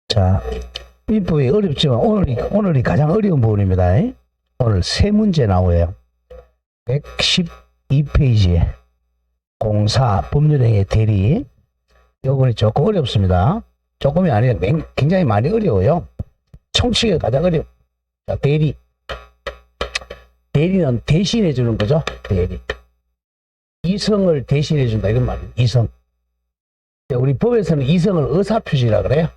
자, 이 부분이 어렵지만 오늘이 가장 어려운 부분입니다. 오늘 세 문제 나오고요. 112페이지에 공사 법률행위 대리. 요번이 조금 어렵습니다. 조금이 아니라 굉장히 많이 어려워요. 총칙이 가장 어려워. 자, 대리. 대리는 대신해 주는 거죠. 대리. 이성을 대신해 준다 이런 말이에요. 이성. 우리 법에서는 이성을 의사표시라 그래요.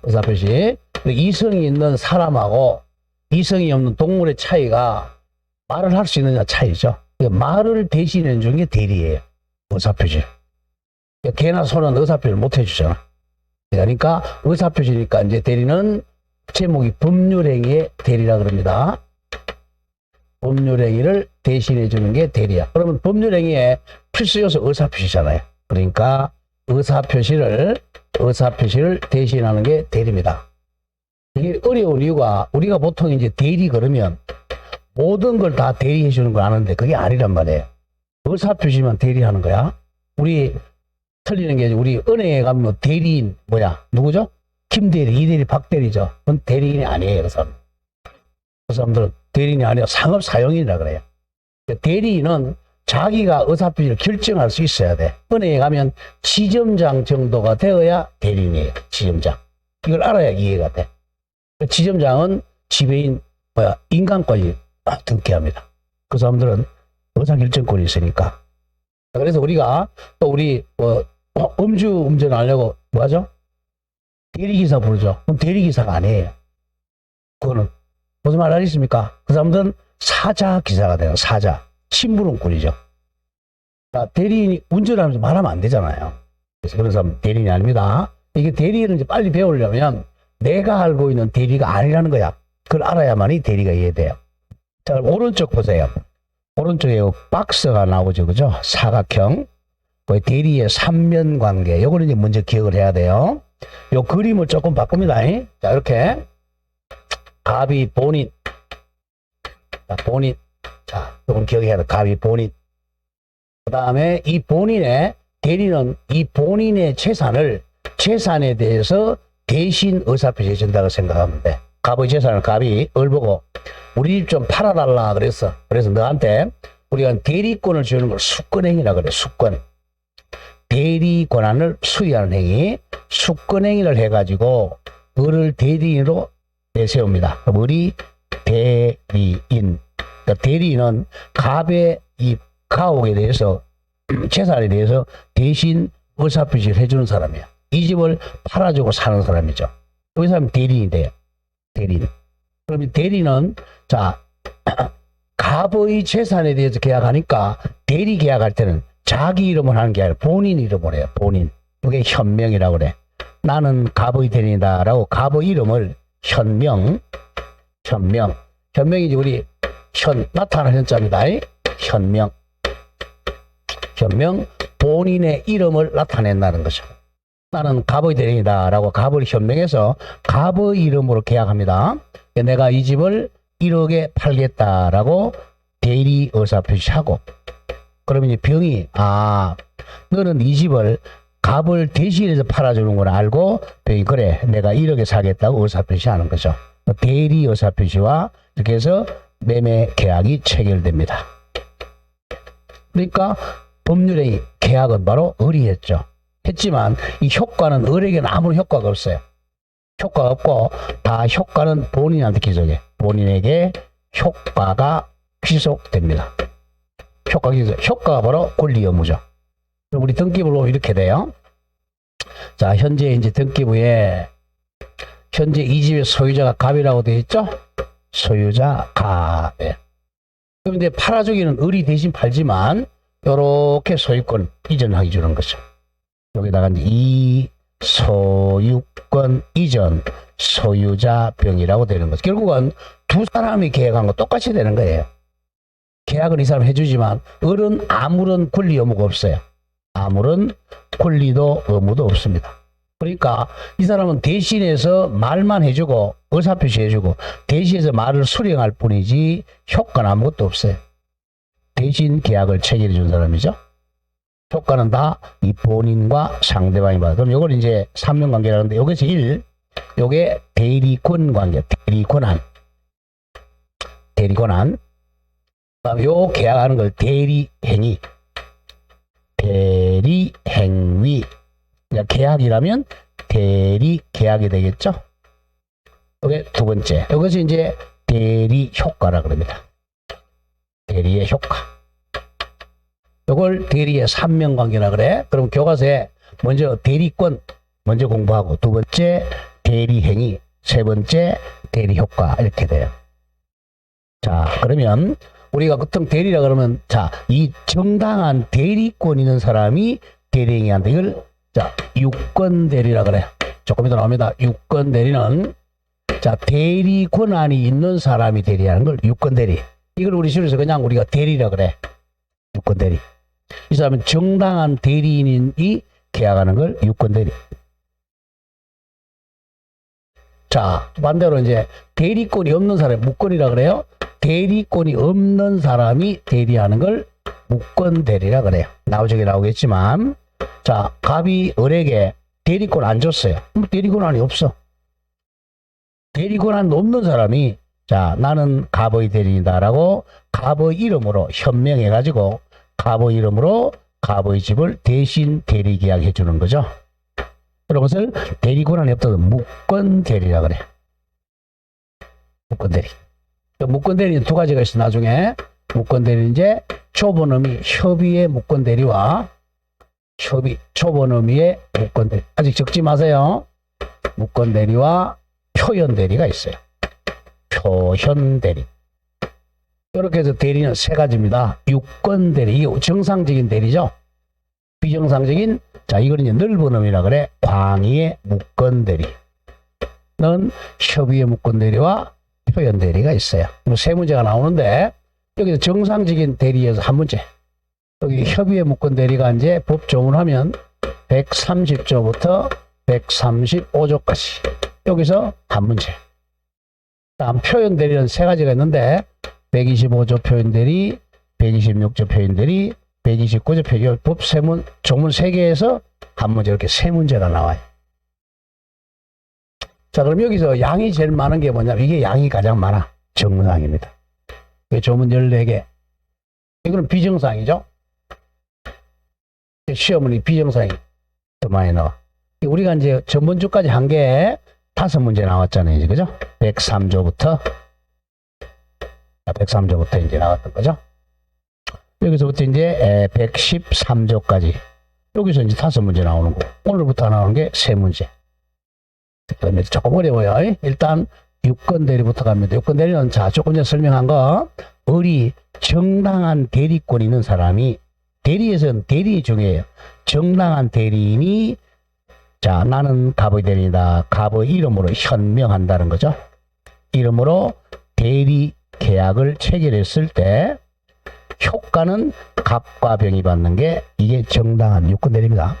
의사표시. 이성이 있는 사람하고 이성이 없는 동물의 차이가 말을 할 수 있느냐 차이죠. 말을 대신해 주는 게 대리예요. 의사표시. 개나 소는 의사표시를 못 해주잖아. 그러니까 의사표시니까 이제 대리는 제목이 법률행위의 대리라 그럽니다. 법률행위를 대신해 주는 게 대리야. 그러면 법률행위의 필수 요소 의사표시잖아요. 그러니까 의사표시를 대신하는 게 대리입니다. 이게 어려운 이유가 우리가 보통 이제 대리 그러면 모든 걸 다 대리해 주는 걸 아는데 그게 아니란 말이에요. 의사표시만 대리하는 거야. 우리 틀리는 게 우리 은행에 가면 대리인 뭐야? 누구죠? 김대리, 이대리, 박대리죠. 그건 대리인이 아니에요. 그 사람. 그 사람들은 대리인이 아니라 상업사용인이라 그래요. 대리인은 자기가 의사표시를 결정할 수 있어야 돼. 은행에 가면 지점장 정도가 되어야 대리인이에요. 지점장. 이걸 알아야 이해가 돼. 지점장은 지배인 인간권이 등기합니다. 그 사람들은 의사결정권이 있으니까. 그래서 우리가 또 우리 음주 운전하려고 뭐 하죠? 대리기사 부르죠. 그럼 대리기사가 아니에요. 그거는 무슨 말 알겠습니까? 그 사람들은 사자기사가 돼요. 사자. 심부름꾼이죠. 대리인이 운전하면서 말하면 안 되잖아요. 그래서 그런 사람은 대리인이 아닙니다. 이게 대리를 이제 빨리 배우려면 내가 알고 있는 대리가 아니라는 거야. 그걸 알아야만이 대리가 이해돼요. 자, 오른쪽 보세요. 오른쪽에 박스가 나오죠. 그죠? 사각형. 그 대리의 삼면관계. 요거는 이제 먼저 기억을 해야 돼요. 요 그림을 조금 바꿉니다. 자, 이렇게. 갑이 본인. 자, 본인. 자, 요건 기억해야 돼. 갑이 본인. 그 다음에 이 본인의 대리는 이 본인의 재산에 대해서 대신 의사표시해 준다고 생각하면 돼. 갑의 재산을 갑이 얼보고 우리 집 좀 팔아달라 그랬어. 그래서 너한테 우리가 대리권을 주는 걸 수권행위라 그래. 수권. 대리 권한을 수의하는 행위. 수권행위를 해가지고 너를 대리인으로 내세웁니다. 우리 대리인. 그러니까 대리인은 갑의 이 가옥에 대해서 재산에 대해서 대신 의사표시를 해주는 사람이야. 이 집을 팔아주고 사는 사람이죠. 그 사람이 대리인이 돼요. 대리인. 그러면 대리는 자 갑의 재산에 대해서 계약하니까 대리 계약할 때는 자기 이름을 하는 게 아니라 본인 이름을 해요. 본인. 이게 현명이라고 그래. 나는 갑의 대리인이다라고 갑의 이름을 현명이지 우리 나타나는 현자입니다. 현명 본인의 이름을 나타낸다는 거죠. 나는 갑의 대리인이다라고 갑을 현명해서 갑의 이름으로 계약합니다. 내가 이 집을 1억에 팔겠다라고 대리 의사표시하고 그러면 이제 병이 너는 이 집을 갑을 대신해서 팔아주는 걸 알고 병이 그래 내가 1억에 사겠다고 의사표시하는 거죠. 대리 의사표시와 이렇게 해서 매매 계약이 체결됩니다. 그러니까 법률의 계약은 바로 의리했죠. 했지만 이 효과는 을에게는 아무런 효과가 없어요. 효과가 없고 다 효과는 본인한테 기속해. 본인에게 효과가 귀속됩니다. 효과가 바로 권리 의무죠. 그럼 우리 등기부를 보면 이렇게 돼요. 자, 현재 이제 등기부에 현재 이 집의 소유자가 갑이라고 되어 있죠? 소유자 갑. 그럼 이제 팔아주기는 을이 대신 팔지만 요렇게 소유권 이전하게 주는 거죠. 여기다가 이제 이 소유권 이전 소유자 병이라고 되는 거죠. 결국은 두 사람이 계약한 거 똑같이 되는 거예요. 계약은 이 사람 해주지만 을은 아무런 권리 의무가 없어요. 아무런 권리도 의무도 없습니다. 그러니까 이 사람은 대신해서 말만 해주고 의사표시 해주고 대신해서 말을 수령할 뿐이지 효과는 아무것도 없어요. 대신 계약을 체결해 준 사람이죠. 효과는 다 이 본인과 상대방이 받아. 그럼 이걸 이제 삼면관계라는데 여기서 1, 요게 대리권 관계, 대리권한. 그다음 요 계약하는 걸 대리행위. 대리행위. 그러니까 계약이라면 대리 계약이 되겠죠. 이게 두 번째. 이것이 이제 대리 효과라 그럽니다. 대리의 효과. 이걸 대리의 삼면관계라 그래. 그럼 교과서에 먼저 대리권 먼저 공부하고 두 번째 대리행위, 세 번째 대리효과 이렇게 돼요. 자, 그러면 우리가 보통 대리라 그러면 자, 이 정당한 대리권 있는 사람이 대리행위한다. 이걸 자, 유권 대리라 그래. 조금 이따 나옵니다. 유권 대리는 자, 대리 권한이 있는 사람이 대리하는 걸 유권 대리. 이걸 우리 실에서 그냥 우리가 대리라 그래. 유권 대리. 이 사람은 정당한 대리인이 계약하는 걸 유권 대리. 자, 반대로 이제 대리권이 없는 사람이 무권이라 그래요. 대리권이 없는 사람이 대리하는 걸 무권 대리라 그래요. 나중에 나오겠지만, 자, 갑이 을에게 대리권 안 줬어요. 대리권한이 없어. 대리권한 없는 사람이 자, 나는 갑의 대리인다라고 갑의 이름으로 현명해가지고 갑의 이름으로 갑의 집을 대신 대리 계약해 주는 거죠. 그런 것을 대리권한이 없다고 무권 대리라 그래. 무권 대리. 무권 대리는 두 가지가 있어. 나중에 무권 대리는 이제 좁은 의미 협의의 무권 대리와 좁은 의미의 무권 대리. 아직 적지 마세요. 무권 대리와 표현 대리가 있어요. 표현 대리. 이렇게 해서 대리는 세 가지입니다. 유권 대리, 이게 정상적인 대리죠. 비정상적인, 자, 이거는 이제 넓은 의미라 그래. 광의의 무권 대리는 협의의 무권 대리와 표현 대리가 있어요. 세 문제가 나오는데 여기서 정상적인 대리에서 한 문제. 여기 협의의 무권 대리가 이제 법조문을 하면 130조부터 135조까지. 여기서 한 문제. 다음 표현 대리는 세 가지가 있는데 125조 표현 대리, 126조 표현 대리, 129조 표현 법 세문 조문 3개에서 한 문제 이렇게 세 문제가 나와요. 자, 그럼 여기서 양이 제일 많은 게 뭐냐면 이게 양이 가장 많아. 정상입니다. 이게 조문 14개. 이거는 비정상이죠. 시험은 이 비정상이 더 많이 나와. 우리가 이제 전번주까지 한 게 5문제 나왔잖아요. 이제 그죠? 103조부터 이제 나왔던 거죠. 여기서부터 이제 113조까지. 여기서 이제 5문제 나오는 거. 오늘부터 나오는 게 3문제. 그다음에 조금 어려워요. 일단 유권 대리부터 갑니다. 유권 대리는 자, 조금 전에 설명한 거. 을이 정당한 대리권 있는 사람이 대리에서는 대리인이 중요해요. 정당한 대리인이 자, 나는 갑의 대리인이다. 갑의 이름으로 현명한다는 거죠. 이름으로 대리 계약을 체결했을 때 효과는 갑과 병이 받는 게 이게 정당한 유권 대리입니다.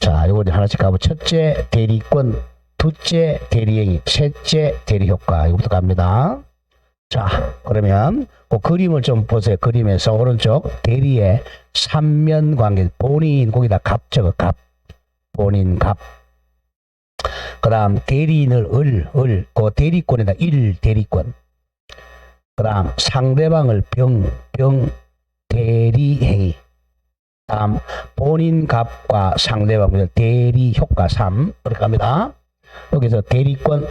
자, 요거 하나씩 가보. 첫째 대리권, 둘째 대리행위, 셋째 대리효과. 이거부터 갑니다. 자, 그러면 그 그림을 좀 보세요. 그림에서 오른쪽 대리의 삼면관계, 본인 거기다 갑 적어. 갑, 본인 갑. 그 다음 대리인을 그 대리권에다 대리권. 그 다음 상대방을 병 대리행위. 다음 본인 갑과 상대방 대리효과 3 이렇게 갑니다. 여기서 대리권,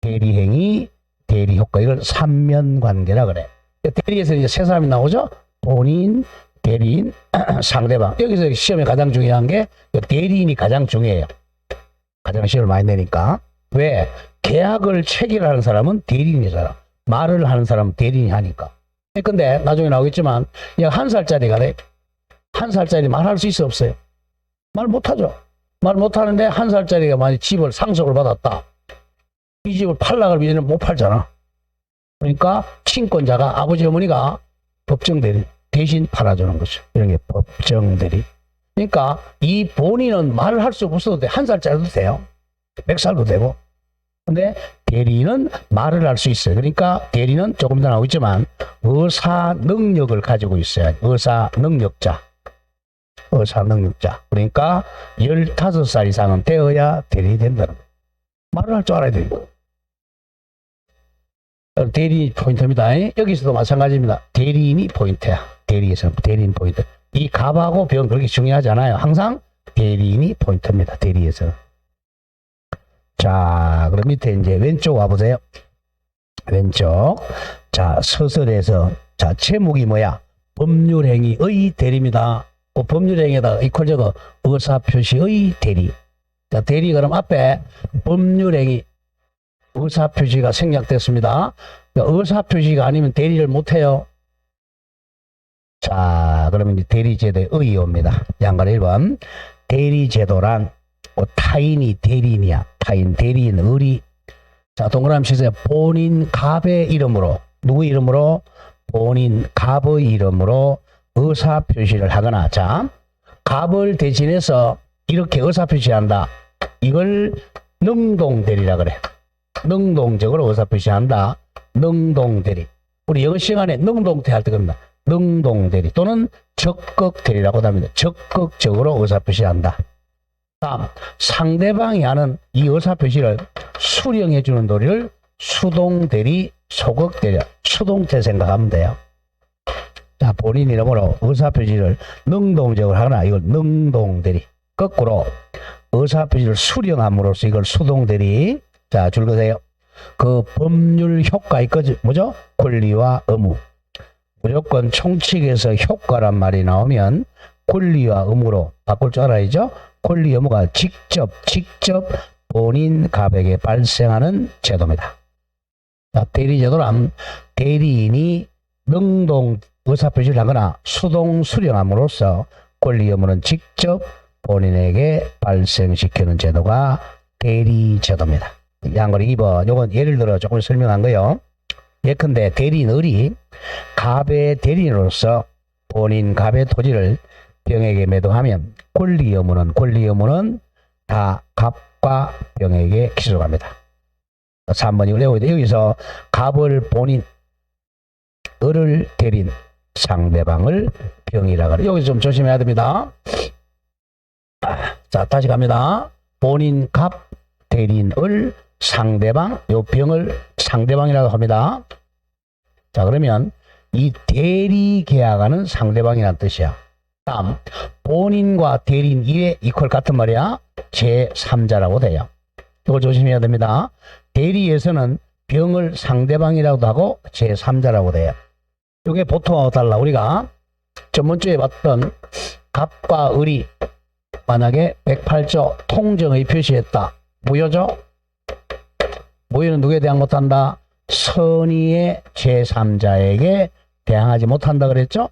대리행위, 대리효과. 이걸 삼면관계라 그래. 대리에서 이제 세 사람이 나오죠. 본인, 대리인, 상대방. 여기서 시험에 가장 중요한 게 대리인이 가장 중요해요. 가장 시험을 많이 내니까. 왜? 계약을 체결하는 사람은 대리인이잖아. 말을 하는 사람은 대리인이 하니까. 근데 나중에 나오겠지만 약 1살짜리가 돼. 1살짜리 말할 수 있어 없어요? 말 못하죠. 말 못하는데 1살짜리가 만약 집을 상속을 받았다. 이 집을 팔락을 위해서는 못 팔잖아. 그러니까 친권자가 아버지 어머니가 법정 대신 팔아주는 거죠. 이런 게 법정 대리. 그러니까 이 본인은 말을 할 수 없어도 돼. 한 살짜리도 돼요. 100살도 되고. 근데 대리는 말을 할 수 있어요. 그러니까 대리는 조금 더 나오겠지만 의사 능력을 가지고 있어야 의사 능력자. 의사 능력자. 그러니까 15살 이상은 되어야 대리인이 된다는 거예요. 말을 할 줄 알아야 되니까. 대리인이 포인트입니다. 여기서도 마찬가지입니다. 대리인이 포인트야. 대리에서는 대리인 포인트. 이 갑하고 병 그렇게 중요하지 않아요. 항상 대리인이 포인트입니다. 대리에서는. 자, 그럼 밑에 이제 왼쪽 와보세요. 왼쪽. 자, 서술에서, 자, 제목이 뭐야? 법률행위의 대리입니다. 그 법률행위에다가 이퀄 적어 의사표시의 대리. 자, 대리 그럼 앞에 법률행위 의사표시가 생략됐습니다. 의사표시가 아니면 대리를 못해요. 자, 그러면 이제 대리제도의 의의입니다. 양가로 1번. 대리제도란 타인이 대리인이야. 타인, 대리인, 의리. 자, 동그라미 치세요. 본인 갑의 이름으로, 누구 이름으로? 본인 갑의 이름으로 의사표시를 하거나, 자, 갑을 대신해서 이렇게 의사표시한다. 이걸 능동대리라 그래. 능동적으로 의사표시한다. 능동대리. 우리 영어 시간에 능동대 할 때 그럽니다. 능동대리 또는 적극대리라고 합니다. 적극적으로 의사표시한다. 다음, 상대방이 하는 이 의사표시를 수령해 주는 도리를 수동대리, 소극대리, 수동태 생각하면 돼요. 자, 본인 이름으로 의사표시를 능동적으로 하거나 이걸 능동대리. 거꾸로 의사표시를 수령함으로써 이걸 수동대리. 자, 줄 거세요. 그 법률 효과 있거든. 뭐죠? 권리와 의무. 무조건 총칙에서 효과란 말이 나오면 권리와 의무로 바꿀 줄 알아야죠. 권리 의무가 직접 본인 갑에게 발생하는 제도입니다. 자, 대리제도란 대리인이 능동 의사표시를 하거나 수동 수령함으로써 권리 의무는 직접 본인에게 발생시키는 제도가 대리제도입니다. 양거리 2번. 요건 예를 들어 조금 설명한 거요. 예컨대 대리인이 갑의 대리인으로서 본인 갑의 토지를 병에게 매도하면 권리 의무는 다 갑과 병에게 기소합니다. 3번 이걸 외워야 돼. 여기서 갑을 본인, 을을 대리인, 상대방을 병이라 그래. 여기서 좀 조심해야 됩니다. 자, 다시 갑니다. 본인 갑, 대리인 을, 상대방, 요 병을 상대방이라고 합니다. 자, 그러면 이 대리 계약하는 상대방이라는 뜻이야. 다음, 본인과 대리인 이외 이퀄 같은 말이야. 제3자라고 돼요. 이걸 조심해야 됩니다. 대리에서는 병을 상대방이라고도 하고 제3자라고 돼요. 이게 보통 달라. 우리가 전번주에 봤던 갑과 을이 만약에 108조 통정의 표시했다. 무효죠? 무효는 누구에 대항 못한다? 선의의 제3자에게 대항하지 못한다 그랬죠?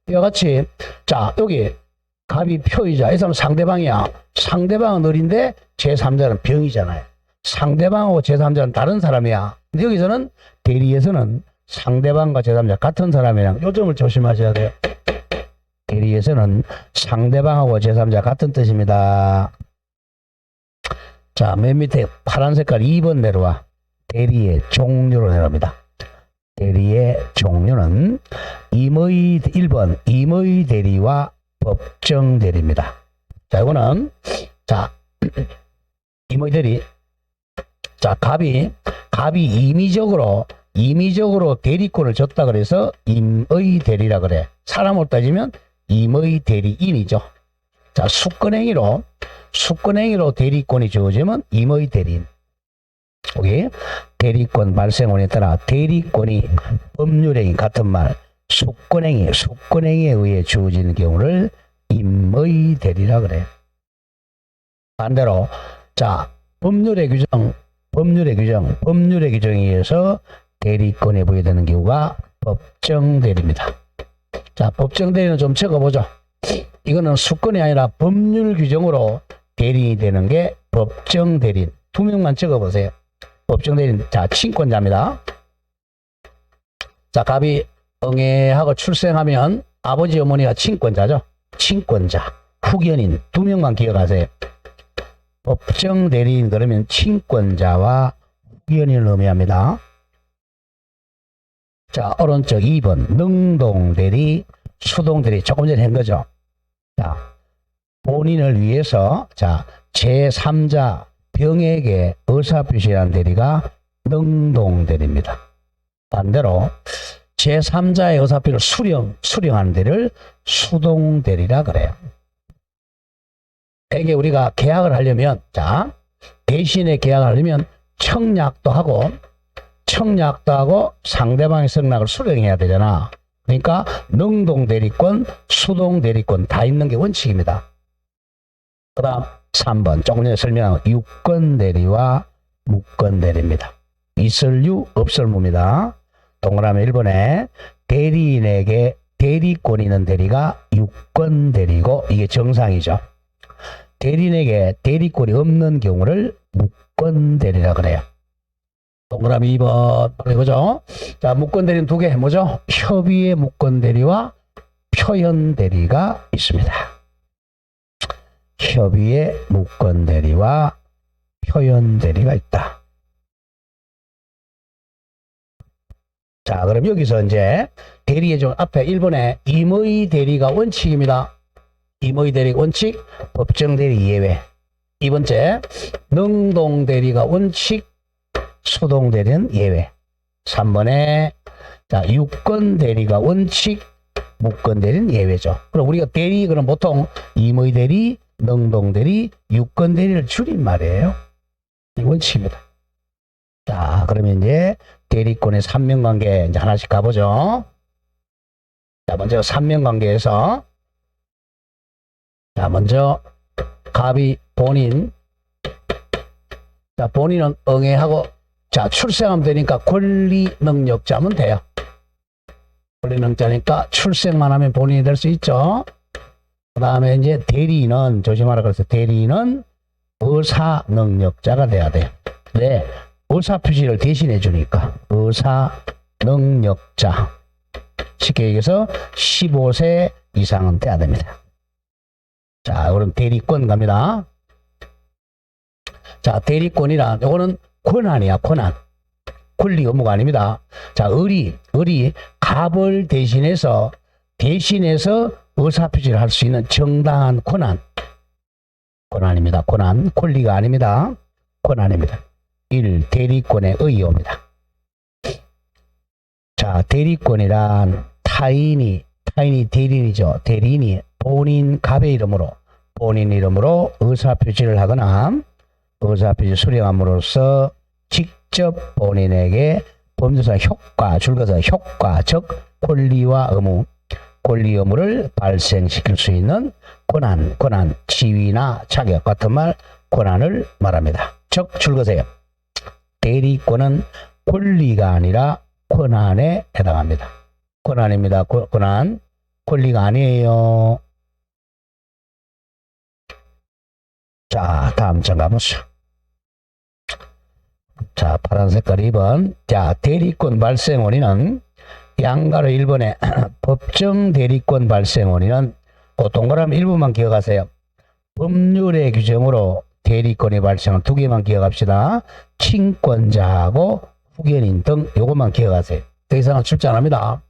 이와 같이 자, 여기 갑이 표이자, 이 사람은 상대방이야. 상대방은 을인데 제3자는 병이잖아요. 상대방하고 제3자는 다른 사람이야. 근데 여기서는 대리에서는 상대방과 제3자 같은 사람이랑 요 점을 조심하셔야 돼요. 대리에서는 상대방하고 제3자 같은 뜻입니다. 자, 맨 밑에 파란 색깔 2번 내려와. 대리의 종류로 내려옵니다. 대리의 종류는 1번 임의 대리와 법정 대리입니다. 자, 이거는 자, 임의 대리. 자, 갑이 임의적으로 대리권을 줬다 그래서 임의 대리라 그래. 사람으로 따지면 임의 대리인이죠. 자, 수권행위로 대리권이 주어지면 임의 대리인. 여기 대리권 발생원에 따라 대리권이 법률행위 같은 말, 수권행위에 의해 주어지는 경우를 임의 대리라 그래. 반대로 자, 법률의 규정에 의해서 대리권에 부여되는 경우가 법정 대리입니다. 자, 법정 대리는 좀 적어보죠. 이거는 수권이 아니라 법률 규정으로 대리인이 되는 게 법정 대리인. 2명만 적어보세요. 법정 대리인. 자, 친권자입니다. 자, 갑이 응애하고 출생하면 아버지 어머니가 친권자죠. 친권자, 후견인 두 명만 기억하세요. 법정 대리인 그러면 친권자와 후견인을 의미합니다. 자, 오른쪽 2번 능동 대리, 수동 대리 조금 전에 한 거죠. 자, 본인을 위해서 자 제3자 병에게 의사표시하는 대리가 능동 대리입니다. 반대로 제3자의 의사표를 수령하는 대리를 수동 대리라 그래요. 이게 우리가 계약을 하려면 자 대신에 계약을 하려면 청약도 하고 상대방의 승낙을 수령해야 되잖아. 그러니까 능동 대리권, 수동 대리권 다 있는 게 원칙입니다. 그 다음 3번 조금 전에 설명한 유권 대리와 무권 대리입니다. 있을 유 없을 무입니다. 동그라미 1번에 대리인에게 대리권이 있는 대리가 유권 대리고 이게 정상이죠. 대리인에게 대리권이 없는 경우를 무권 대리라 그래요. 동그라미 2번 이거죠. 자, 무권 대리는 두 개 뭐죠? 협의의 무권 대리와 표현 대리가 있습니다. 협의의 무권 대리와 표현 대리가 있다. 자, 그럼 여기서 이제 대리의 종 앞에 1번에 임의 대리가 원칙입니다. 임의 대리 원칙, 법정 대리 예외. 2번째, 능동 대리가 원칙, 수동 대리는 예외. 3번에 자, 유권 대리가 원칙, 무권 대리는 예외죠. 그럼 우리가 대리 그럼 보통 임의 대리, 능동 대리, 유권 대리를 줄인 말이에요. 이 원칙입니다. 자, 그러면 이제 대리권의 삼면관계 이제 하나씩 가보죠. 자, 먼저 삼면관계에서 자, 먼저 갑이 본인. 자, 본인은 응애하고 자, 출생하면 되니까 권리 능력자면 돼요. 권리 능력자니까 출생만 하면 본인이 될 수 있죠. 그 다음에 이제 대리인은 조심하라 그랬어요. 대리인은 의사 능력자가 돼야 돼요. 네. 의사 표시를 대신해 주니까 의사 능력자. 쉽게 얘기해서 15세 이상은 돼야 됩니다. 자, 그럼 대리권 갑니다. 자, 대리권이란 요거는 권한이야, 권한. 권리 의무가 아닙니다. 자, 을이 갑을 대신해서 의사표시를 할 수 있는 정당한 권한입니다. 권한, 권리가 아닙니다. 권한입니다. 1. 대리권의 의의입니다. 자, 대리권이란 타인이 대리인이죠. 대리인이 본인 갑의 이름으로 의사표시를 하거나 의사표시 수령함으로써 직접 본인에게 법률상 효과, 줄거서 효과, 즉 권리와 의무, 권리 의무를 발생시킬 수 있는 권한, 지위나 자격 같은 말 권한을 말합니다. 즉 줄거세요. 대리권은 권리가 아니라 권한에 해당합니다. 권한입니다. 권한, 권리가 아니에요. 자, 다음 장 가보시죠. 자, 파란 색깔 2번. 자, 대리권 발생 원인은 양가로 1번에 법정 대리권 발생 원인은 그 동그라미 1번만 기억하세요. 법률의 규정으로 대리권이 발생한 두 개만 기억합시다. 친권자하고 후견인 등 요것만 기억하세요. 더 이상은 출제 안 합니다.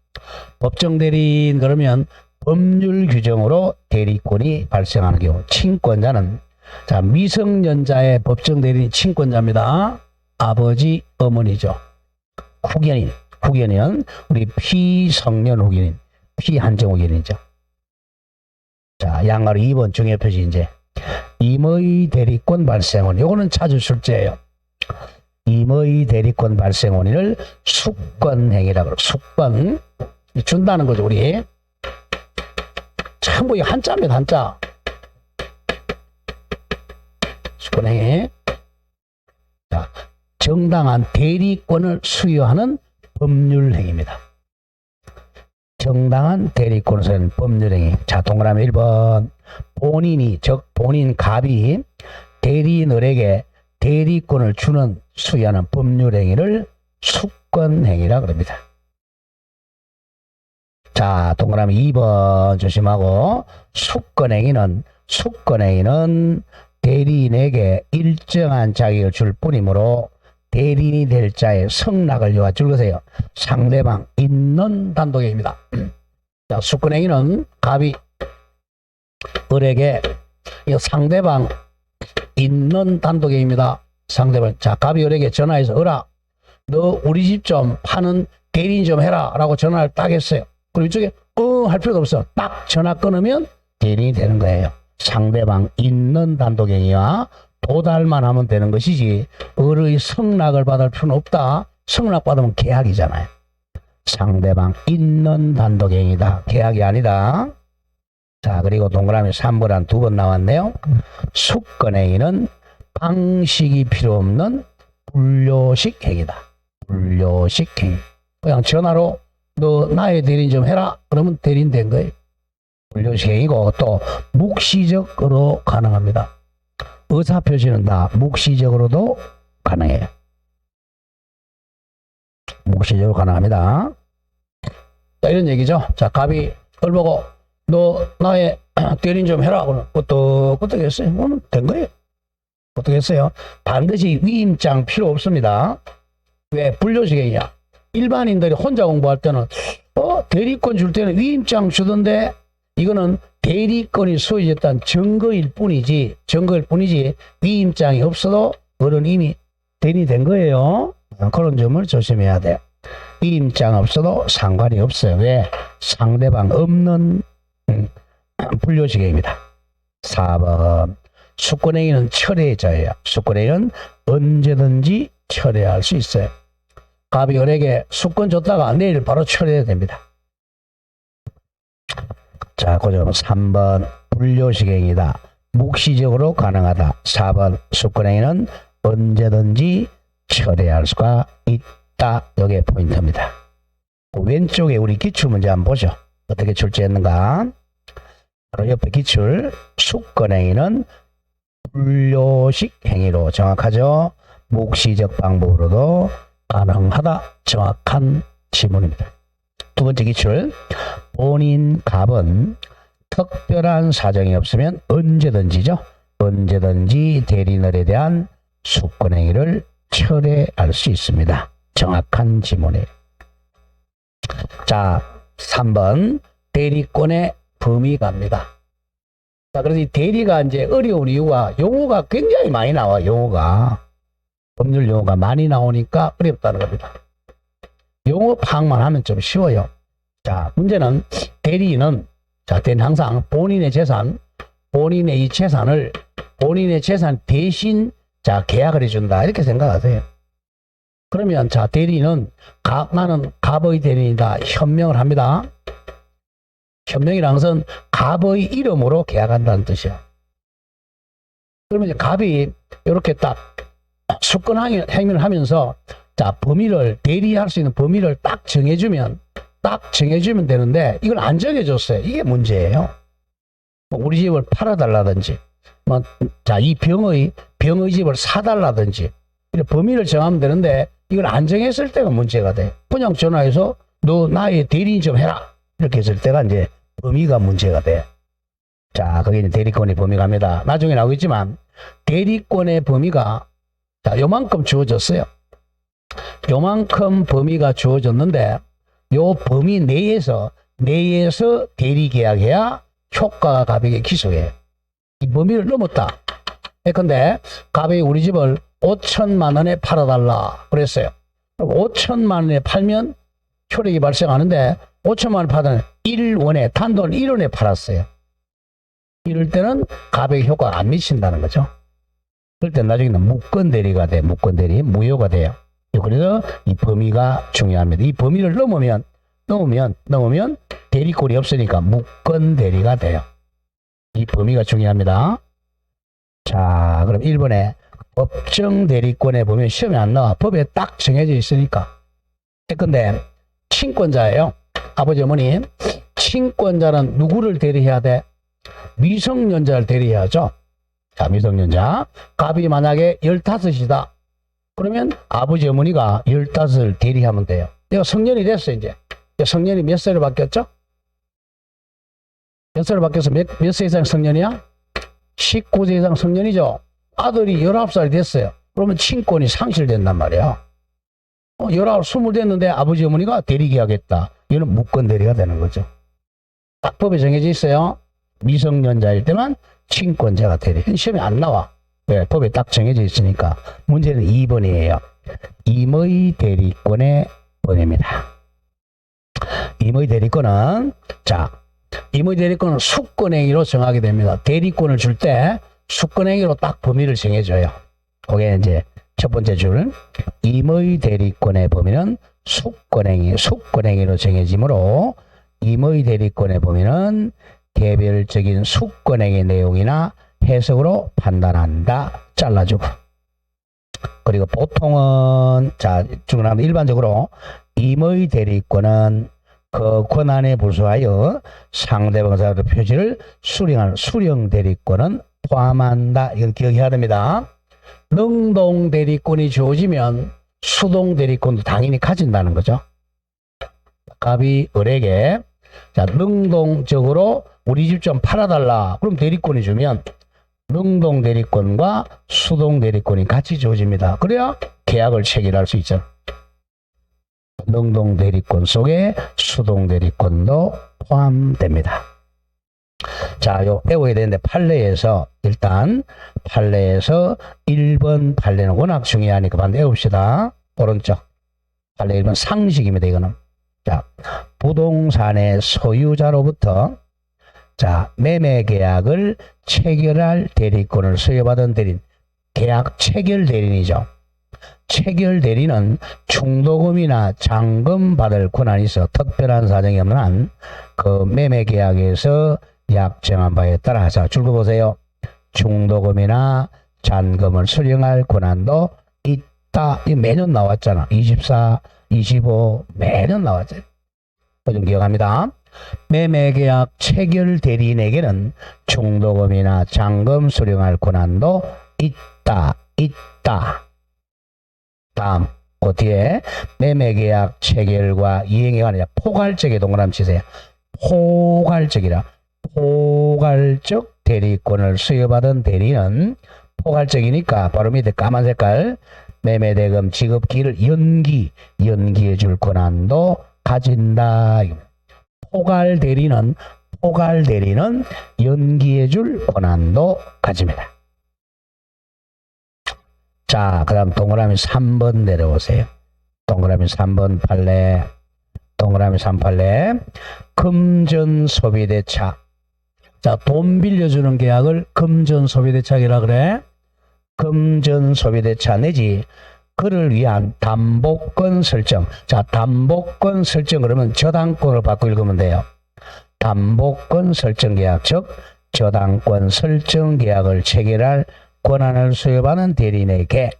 법정 대리인 그러면 법률 규정으로 대리권이 발생하는 경우, 친권자는 자, 미성년자의 법정 대리인 친권자입니다. 아버지, 어머니죠. 후견인은 우리 피성년 후견인, 피한정 후견인이죠. 자, 양가로 2번 중요 표시 이제 임의 대리권 발생 원인. 요거는 자주 출제예요. 임의 대리권 발생 원인을 숙권행위라고 그러고, 숙권 준다는 거죠. 우리 전부 이 한자입니다. 한자. 숙권행위. 자, 정당한 대리권을 수여하는 법률행위입니다. 정당한 대리권을 수여하는 법률행위. 자, 동그라미 1번. 본인이, 즉 본인 갑이 대리인에게 대리권을 수여하는 법률행위를 숙권행위라 그럽니다. 자, 동그라미 2번 조심하고, 수권행위는 대리인에게 일정한 자격을 줄 뿐이므로 대리인이 될 자의 성락을 요하 줄 것이에요. 상대방 있는 단독행위입니다. 자, 수권행위는 갑이 을에게 상대방 있는 단독행위입니다. 상대방. 자, 갑이 을에게 전화해서 을아, 너 우리 집 좀 파는 대리인 좀 해라 라고 전화를 딱 했어요. 그럼 이쪽에 할 필요도 없어. 딱 전화 끊으면 대리인이 되는 거예요. 상대방 있는 단독행위와 도달만 하면 되는 것이지 을의 성락을 받을 필요는 없다. 성락 받으면 계약이잖아요. 상대방 있는 단독행위다. 계약이 아니다. 자, 그리고 동그라미 3번 한 2번 나왔네요. 수권행위는 방식이 필요 없는 불료식 행위다. 불료식 행위. 그냥 전화로 너 나의 대리인 좀 해라. 그러면 대리인 된 거예요. 불료식 행위고 또 묵시적으로 가능합니다. 의사표시는 다 묵시적으로도 가능해요. 묵시적으로 가능합니다. 자, 이런 얘기죠. 자, 갑이 을 보고 너 나의 대리인 좀 해라. 그러면 어떻게 했어요? 그러면 된 거예요. 어떻게 했어요? 반드시 위임장 필요 없습니다. 왜? 불료식 행위야. 일반인들이 혼자 공부할 때는 대리권 줄 때는 위임장 주던데 이거는 대리권이 소유됐다는 증거일 뿐이지 위임장이 없어도 어른 이미 대리인이 된 거예요. 그런 점을 조심해야 돼요. 위임장 없어도 상관이 없어요. 왜? 상대방 없는 불료식 행위입니다. 4번 수권행위는 철회자예요. 수권행위는 언제든지 철회할 수 있어요. 갑이 을에게 수권 줬다가 내일 바로 철회해야 됩니다. 자, 그점 3번 불료식 행위다. 묵시적으로 가능하다. 4번 수권행위는 언제든지 철회할 수가 있다. 이게 포인트입니다. 왼쪽에 우리 기출문제 한번 보죠. 어떻게 출제했는가. 바로 옆에 기출. 수권행위는 불료식 행위로 정확하죠. 묵시적 방법으로도 가능하다. 정확한 지문입니다. 두 번째 기출. 본인 갑은 특별한 사정이 없으면 언제든지죠. 언제든지 대리인에 대한 수권행위를 철회할 수 있습니다. 정확한 지문이에요. 자, 3번 대리권의 범위가입니다. 자, 그래서 이 대리가 이제 어려운 이유가 용어가 굉장히 많이 나와. 법률 용어가 많이 나오니까 어렵다는 겁니다. 용어 파악만 하면 좀 쉬워요. 자, 문제는 대리인은 항상 본인의 재산 대신 계약을 해준다. 이렇게 생각하세요. 그러면 대리인은 나는 갑의 대리인이다. 현명을 합니다. 현명이라는 것은 갑의 이름으로 계약한다는 뜻이야. 그러면 이제 갑이 이렇게 딱 수권 행위를 하면서 범위를 대리할 수 있는 범위를 딱 정해주면 되는데 이걸 안 정해줬어요. 이게 문제예요. 우리 집을 팔아달라든지 이 병의 집을 사달라든지 이런 범위를 정하면 되는데 이걸 안 정했을 때가 문제가 돼. 그냥 전화해서 너 나의 대리인 좀 해라 이렇게 했을 때가 이제 범위가 문제가 돼. 자, 그게 이제 대리권의 범위가입니다. 나중에 나오겠지만 대리권의 범위가 요만큼 주어졌어요. 요만큼 범위가 주어졌는데 요 범위 내에서 대리 계약해야 효과가 갑에게 기소해. 이 범위를 넘었다. 근데 갑이 우리 집을 5천만 원에 팔아달라 그랬어요. 그럼 5천만 원에 팔면 효력이 발생하는데 5천만 원 팔면 1원에 단돈 1원에 팔았어요. 이럴 때는 갑에게 효과가 안 미친다는 거죠. 그럴 때 나중에는 무권대리가 돼. 무권대리 무효가 돼요. 그래서 이 범위가 중요합니다. 이 범위를 넘으면 대리권이 없으니까 무권대리가 돼요. 이 범위가 중요합니다. 자, 그럼 1번에 법정 대리권에 보면 시험에 안 나와. 법에 딱 정해져 있으니까. 근데 친권자예요. 아버지 어머니. 친권자는 누구를 대리해야 돼? 미성년자를 대리해야죠. 자, 미성년자. 갑이 만약에 15이다. 그러면 아버지 어머니가 15을 대리하면 돼요. 내가 성년이 됐어 이제. 성년이 몇 살로 바뀌었죠? 몇 살을 바뀌어서 몇 세 이상 성년이야? 19세 이상 성년이죠. 아들이 19살이 됐어요. 그러면 친권이 상실된단 말이야. 19, 20 됐는데 아버지 어머니가 대리계약했다. 이거는 무권 대리가 되는 거죠. 딱 법에 정해져 있어요. 미성년자일 때만 친권자가 대리. 시험에 안 나와. 왜? 법에 딱 정해져 있으니까. 문제는 2번이에요. 임의 대리권의 범위입니다. 임의 대리권은, 자, 임의 대리권은 수권행위로 정하게 됩니다. 대리권을 줄 때 수권행위로 딱 범위를 정해줘요. 그게 이제 첫 번째 줄. 임의 대리권의 범위는 수권행위로 정해지므로 임의 대리권의 범위는 개별적인 수권행위 내용이나 해석으로 판단한다. 잘라주고. 그리고 보통은, 자, 중간에 일반적으로 임의 대리권은 그 권한에 부수하여 상대방 사람의 표시를 수령하는 수령 대리권은 포함한다. 이건 기억해야 됩니다. 능동 대리권이 주어지면 수동 대리권도 당연히 가진다는 거죠. 갑이 을에게, 자, 능동적으로 우리 집 좀 팔아달라. 그럼 대리권이 주면 능동 대리권과 수동 대리권이 같이 주어집니다. 그래야 계약을 체결할 수 있죠. 능동 대리권 속에 수동 대리권도 포함됩니다. 자, 요 외워야 되는데 판례에서 일단 판례에서 1번 판례는 워낙 중요하니까 반드시 외웁시다. 오른쪽 판례 1번 상식입니다. 이거는. 자, 부동산의 소유자로부터 자, 매매 계약을 체결할 대리권을 수여받은 대리인, 계약 체결 대리인이죠. 체결 대리는 중도금이나 잔금 받을 권한이 있어 특별한 사정이 없는 한 그 매매 계약에서 약정한 바에 따라, 자, 줄거 보세요. 중도금이나 잔금을 수령할 권한도 있다. 이 매년 나왔잖아. 24, 25 매년 나왔잖아요. 좀 기억합니다. 매매계약 체결 대리인에게는 중도금이나 잔금 수령할 권한도 있다. 다음, 그 뒤에 매매계약 체결과 이행에 관한 포괄적의 동그라미 치세요. 포괄적 대리권을 수여받은 대리는 포괄적이니까 바로 밑에 까만 색깔 매매대금 지급기를 연기해 줄 권한도 가진다. 포괄 대리는 연기해 줄 권한도 가집니다. 자, 그 다음 동그라미 3번 내려오세요. 동그라미 3번 판례. 동그라미 3판례. 금전소비대차. 자, 돈 빌려주는 계약을 금전소비대차이라 그래. 금전소비대차 내지 그를 위한 담보권 설정. 자, 담보권 설정 그러면 저당권을 바꿔 읽으면 돼요. 담보권 설정 계약, 즉 저당권 설정 계약을 체결할 권한을 수여받는 대리인에게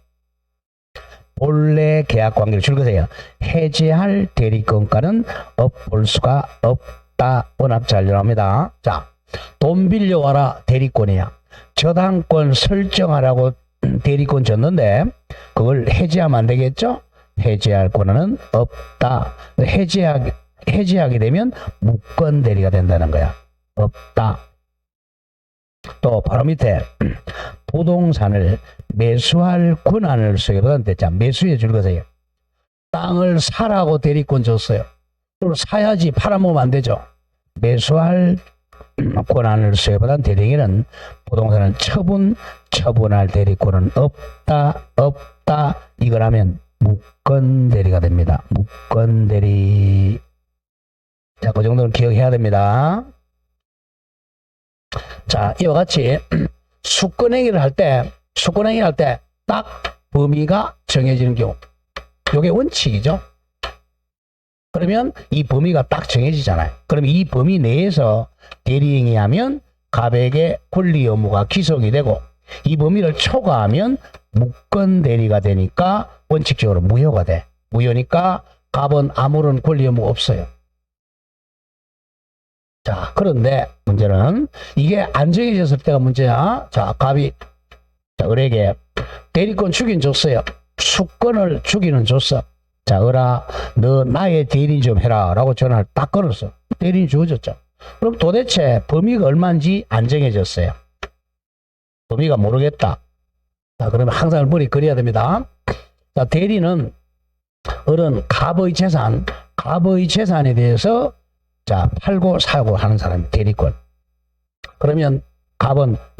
본래 계약 관계를 줄거세요. 해제할 대리권가는 엿볼 수가 없다. 워낙 잘 나옵니다. 자, 돈 빌려와라 대리권이야. 저당권 설정하라고 대리권 줬는데 그걸 해제하면 안 되겠죠? 해제할 권한은 없다. 해제하게 되면 무권 대리가 된다는 거야. 없다. 또 바로 밑에 부동산을 매수할 권한을 수여받았는데, 자, 매수해 줄 거세요. 땅을 사라고 대리권 줬어요. 그럼 사야지, 팔아먹으면 안 되죠. 매수할 권한을 수여받은 대리인은 부동산을 처분할 대리권은 없다. 이걸 하면 무권 대리가 됩니다. 무권 대리. 자, 그 정도는 기억해야 됩니다. 자, 이와 같이 수권행위를 할 때 딱 범위가 정해지는 경우, 이게 원칙이죠. 그러면 이 범위가 딱 정해지잖아요. 그럼 이 범위 내에서 대리행위하면 갑에게 권리 의무가 기속이 되고, 이 범위를 초과하면 무권 대리가 되니까 원칙적으로 무효가 돼. 무효니까 갑은 아무런 권리 의무가 없어요. 자, 그런데 문제는 이게 안 정해졌을 때가 문제야. 자, 갑이 을에게 대리권 주긴 줬어요. 수권을 주기는 줬어. 자, 을아, 너 나의 대리인 좀 해라 라고 전화를 딱 걸었어. 대리인 주어졌죠. 그럼 도대체 범위가 얼마인지 안 정해졌어요. 범위가 모르겠다. 자, 그러면 항상 머리 그려야 됩니다. 자, 대리는 어른 갑의 재산에 대해서 자, 팔고 사고 하는 사람이 대리권. 그러면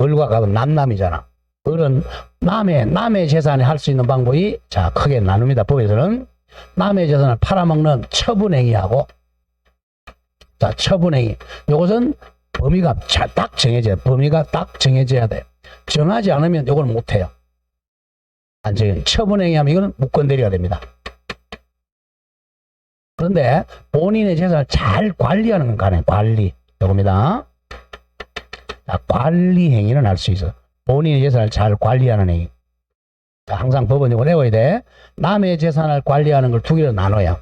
을과 갑은 남남이잖아. 을은 남의 재산에 할 수 있는 방법이 자, 크게 나눕니다. 법에서는 남의 재산을 팔아먹는 처분행위하고 자, 처분행위. 요것은 범위가 딱 정해져야 돼. 범위가 딱 정해져야 돼. 정하지 않으면 요걸 못해요. 안 정해. 처분행위 하면 이거는 무권대리가 됩니다. 그런데 본인의 재산을 잘 관리하는 건 가능해요. 관리. 요겁니다. 자, 관리 행위는 할 수 있어. 본인의 재산을 잘 관리하는 행위. 자, 항상 법은 이걸 외워야 돼. 남의 재산을 관리하는 걸 두 개로 나눠요.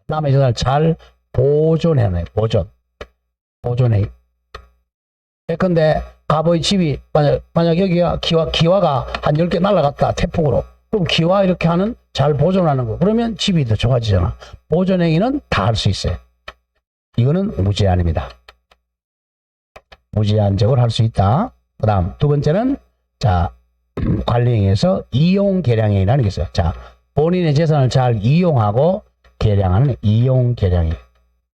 남의 재산을 잘 보존해놔요. 보존행위. 예컨대 갑의 집이 만약 여기가 기와가 한 10개 날아갔다. 태풍으로. 그럼 기와 이렇게 하는 잘 보존하는 거. 그러면 집이 더 좋아지잖아. 보존행위는 다 할 수 있어요. 이거는 무제한입니다. 무제한적으로 할 수 있다. 그 다음 두 번째는 자, 관리행위에서 이용계량행위라는 게 있어요. 자, 본인의 재산을 잘 이용하고 계량하는 이용계량행위.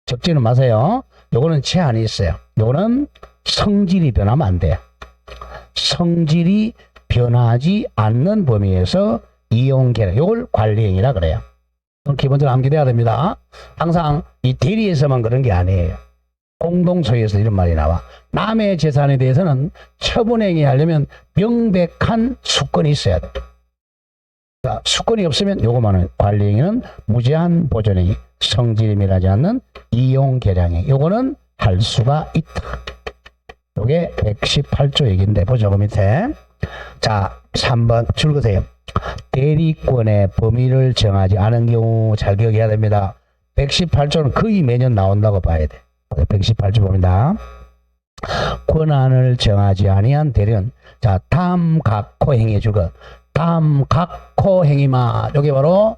적지는 마세요. 요거는 제한이 있어요. 요거는 성질이 변하면 안 돼요. 성질이 변하지 않는 범위에서 이용계량, 요걸 관리행위라 그래요. 기본적으로 암기돼야 됩니다. 항상 이 대리에서만 그런 게 아니에요. 공동소유에서 이런 말이 나와. 남의 재산에 대해서는 처분행위 하려면 명백한 수권이 있어야 돼. 자, 수권이 없으면 요거만은 관리행위는 무제한 보존행위, 성질이 변하지 않는 이용계량행위. 요거는 할 수가 있다. 요게 118조 얘기인데 보죠. 그 밑에. 자, 3번 줄거세요. 대리권의 범위를 정하지 않은 경우 잘 기억해야 됩니다. 118조는 거의 매년 나온다고 봐야 돼. 118조 봅니다. 권한을 정하지 아니한 대리는 자, 다음 각호 행위에 줄거. 다음 각호 행위만. 여기 바로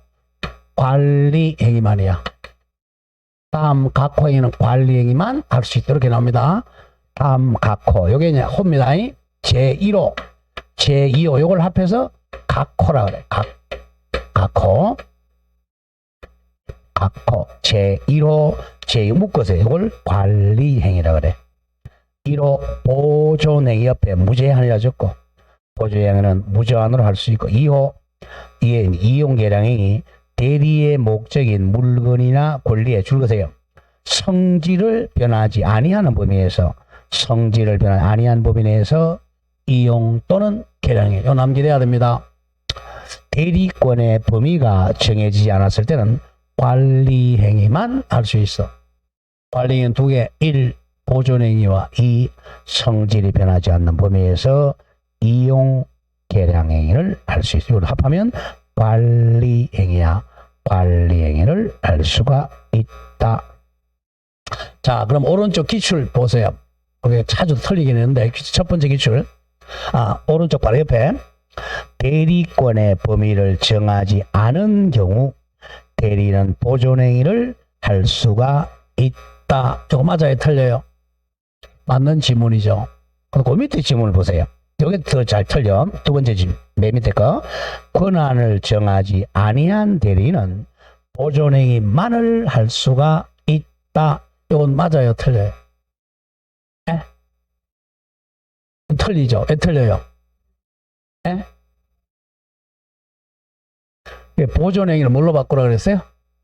관리 행위만이야. 다음 각호 행위는 관리 행위만 할 수 있도록 이렇게 나옵니다. 다음 각호. 요게 이제 호입니다. 제1호, 제2호 요걸 합해서 각호라 그래. 각호. 제1호, 제2호 묶어서 이걸 관리행위라 그래. 1호 보존행위 옆에 무제한이라 적고 보존행위는 무제한으로 할 수 있고 2호 이용계량행위 대리의 목적인 물건이나 권리에 줄거세요. 성질을 변하지 아니하는 범위에서 성질을 변하지 아니한 범위 내에서 이용 또는 계량행위 요 남기돼야 됩니다. 대리권의 범위가 정해지지 않았을 때는 관리행위만 할 수 있어. 관리행위는 두 개. 1. 보존행위와 2. 성질이 변하지 않는 범위에서 이용 계량행위를 할 수 있어. 이걸 합하면 관리행위야. 관리행위를 할 수가 있다. 자, 그럼 오른쪽 기출 보세요. 우리가 자주 틀리긴 했는데 첫 번째 기출. 오른쪽 바로 옆에 대리권의 범위를 정하지 않은 경우 대리는 보존행위를 할 수가 있다. 이거 맞아요? 틀려요? 맞는 지문이죠. 그 밑에 지문을 보세요. 여기 더 잘 틀려. 두 번째 지문. 맨 밑에 거. 권한을 정하지 아니한 대리는 보존행위만을 할 수가 있다. 이건 맞아요? 틀려요? 에? 틀리죠? 왜 틀려요? 에? 보존행위를 뭘로 바꾸라 그랬어요?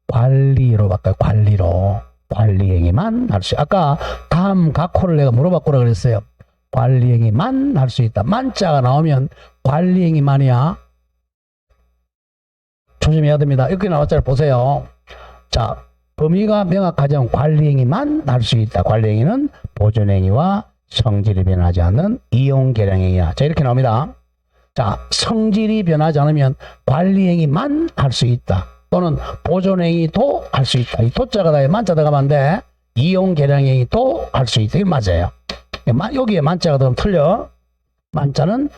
관리로 바꿔요. 관리로. 관리행위만 할 수 있어요. 아까 다음 각호를 내가 뭐로 바꾸라 그랬어요? 관리행위만 할 수 있다. 만자가 나오면 관리행위만이야. 조심해야 됩니다. 이렇게 나왔잖아요. 보세요. 자, 범위가 명확하지 않은 관리행위만 할 수 있다. 관리행위는 보존행위와 성질이 변하지 않는 이용계량행위야. 자, 이렇게 나옵니다. 자, 성질이 변하지 않으면 관리행위만 할 수 있다. 또는 보존행위도 할 수 있다. 이 도자가 다 만자 들어가면 안 돼. 이용계량행위도 할 수 있다. 이게 맞아요. 여기에 만자가 들어가면 틀려. 만자는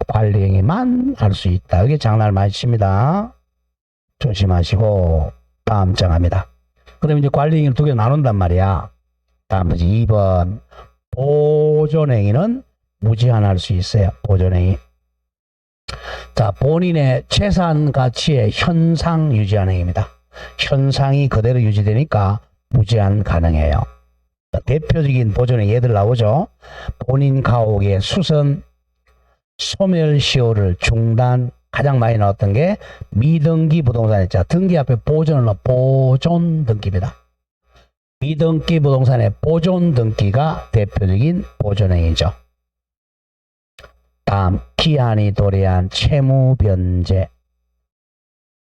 관리행위만 할 수 있다. 이게 장난을 많이 칩니다. 조심하시고 다음 장 합니다. 그럼 이제 관리행위를 두 개 나눈단 말이야. 다음 문제 2번. 보존행위는 무제한할 수 있어요. 보존행위. 자, 본인의 재산 가치의 현상 유지하는 행위입니다. 현상이 그대로 유지되니까 무제한 가능해요. 자, 대표적인 보존의 예들 나오죠. 본인 가옥의 수선, 소멸시효를 중단, 가장 많이 나왔던 게 미등기 부동산에, 자, 등기 앞에 보존을 넣어 보존 등기입니다. 미등기 부동산의 보존 등기가 대표적인 보존행위죠. 다음, 기한이 도래한 채무 변제.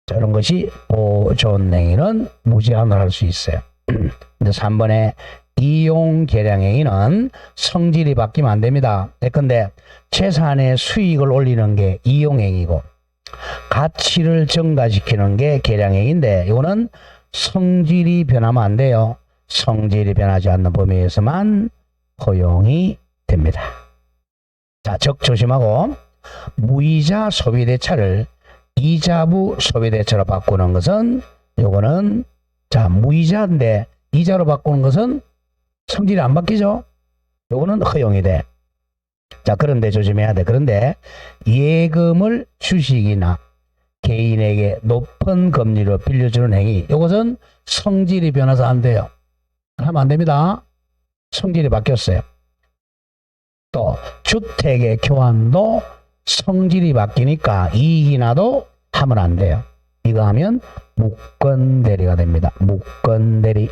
자, 이런 것이 보존행위는 무제한으로 할 수 있어요. 이제 3번에 이용 계량행위는 성질이 바뀌면 안 됩니다. 예컨대 재산의 수익을 올리는 게 이용행위고 가치를 증가시키는 게 계량행위인데 이거는 성질이 변하면 안 돼요. 성질이 변하지 않는 범위에서만 허용이 됩니다. 자, 적 조심하고 무이자 소비대차를 이자부 소비대차로 바꾸는 것은 요거는 자 무이자인데 이자로 바꾸는 것은 성질이 안 바뀌죠. 요거는 허용이 돼. 자, 그런데 조심해야 돼. 그런데 예금을 주식이나 개인에게 높은 금리로 빌려주는 행위, 요것은 성질이 변해서 안 돼요. 하면 안 됩니다. 성질이 바뀌었어요. 또 주택의 교환도 성질이 바뀌니까 이익이 나도 하면 안 돼요. 이거 하면 무권대리가 됩니다. 무권대리.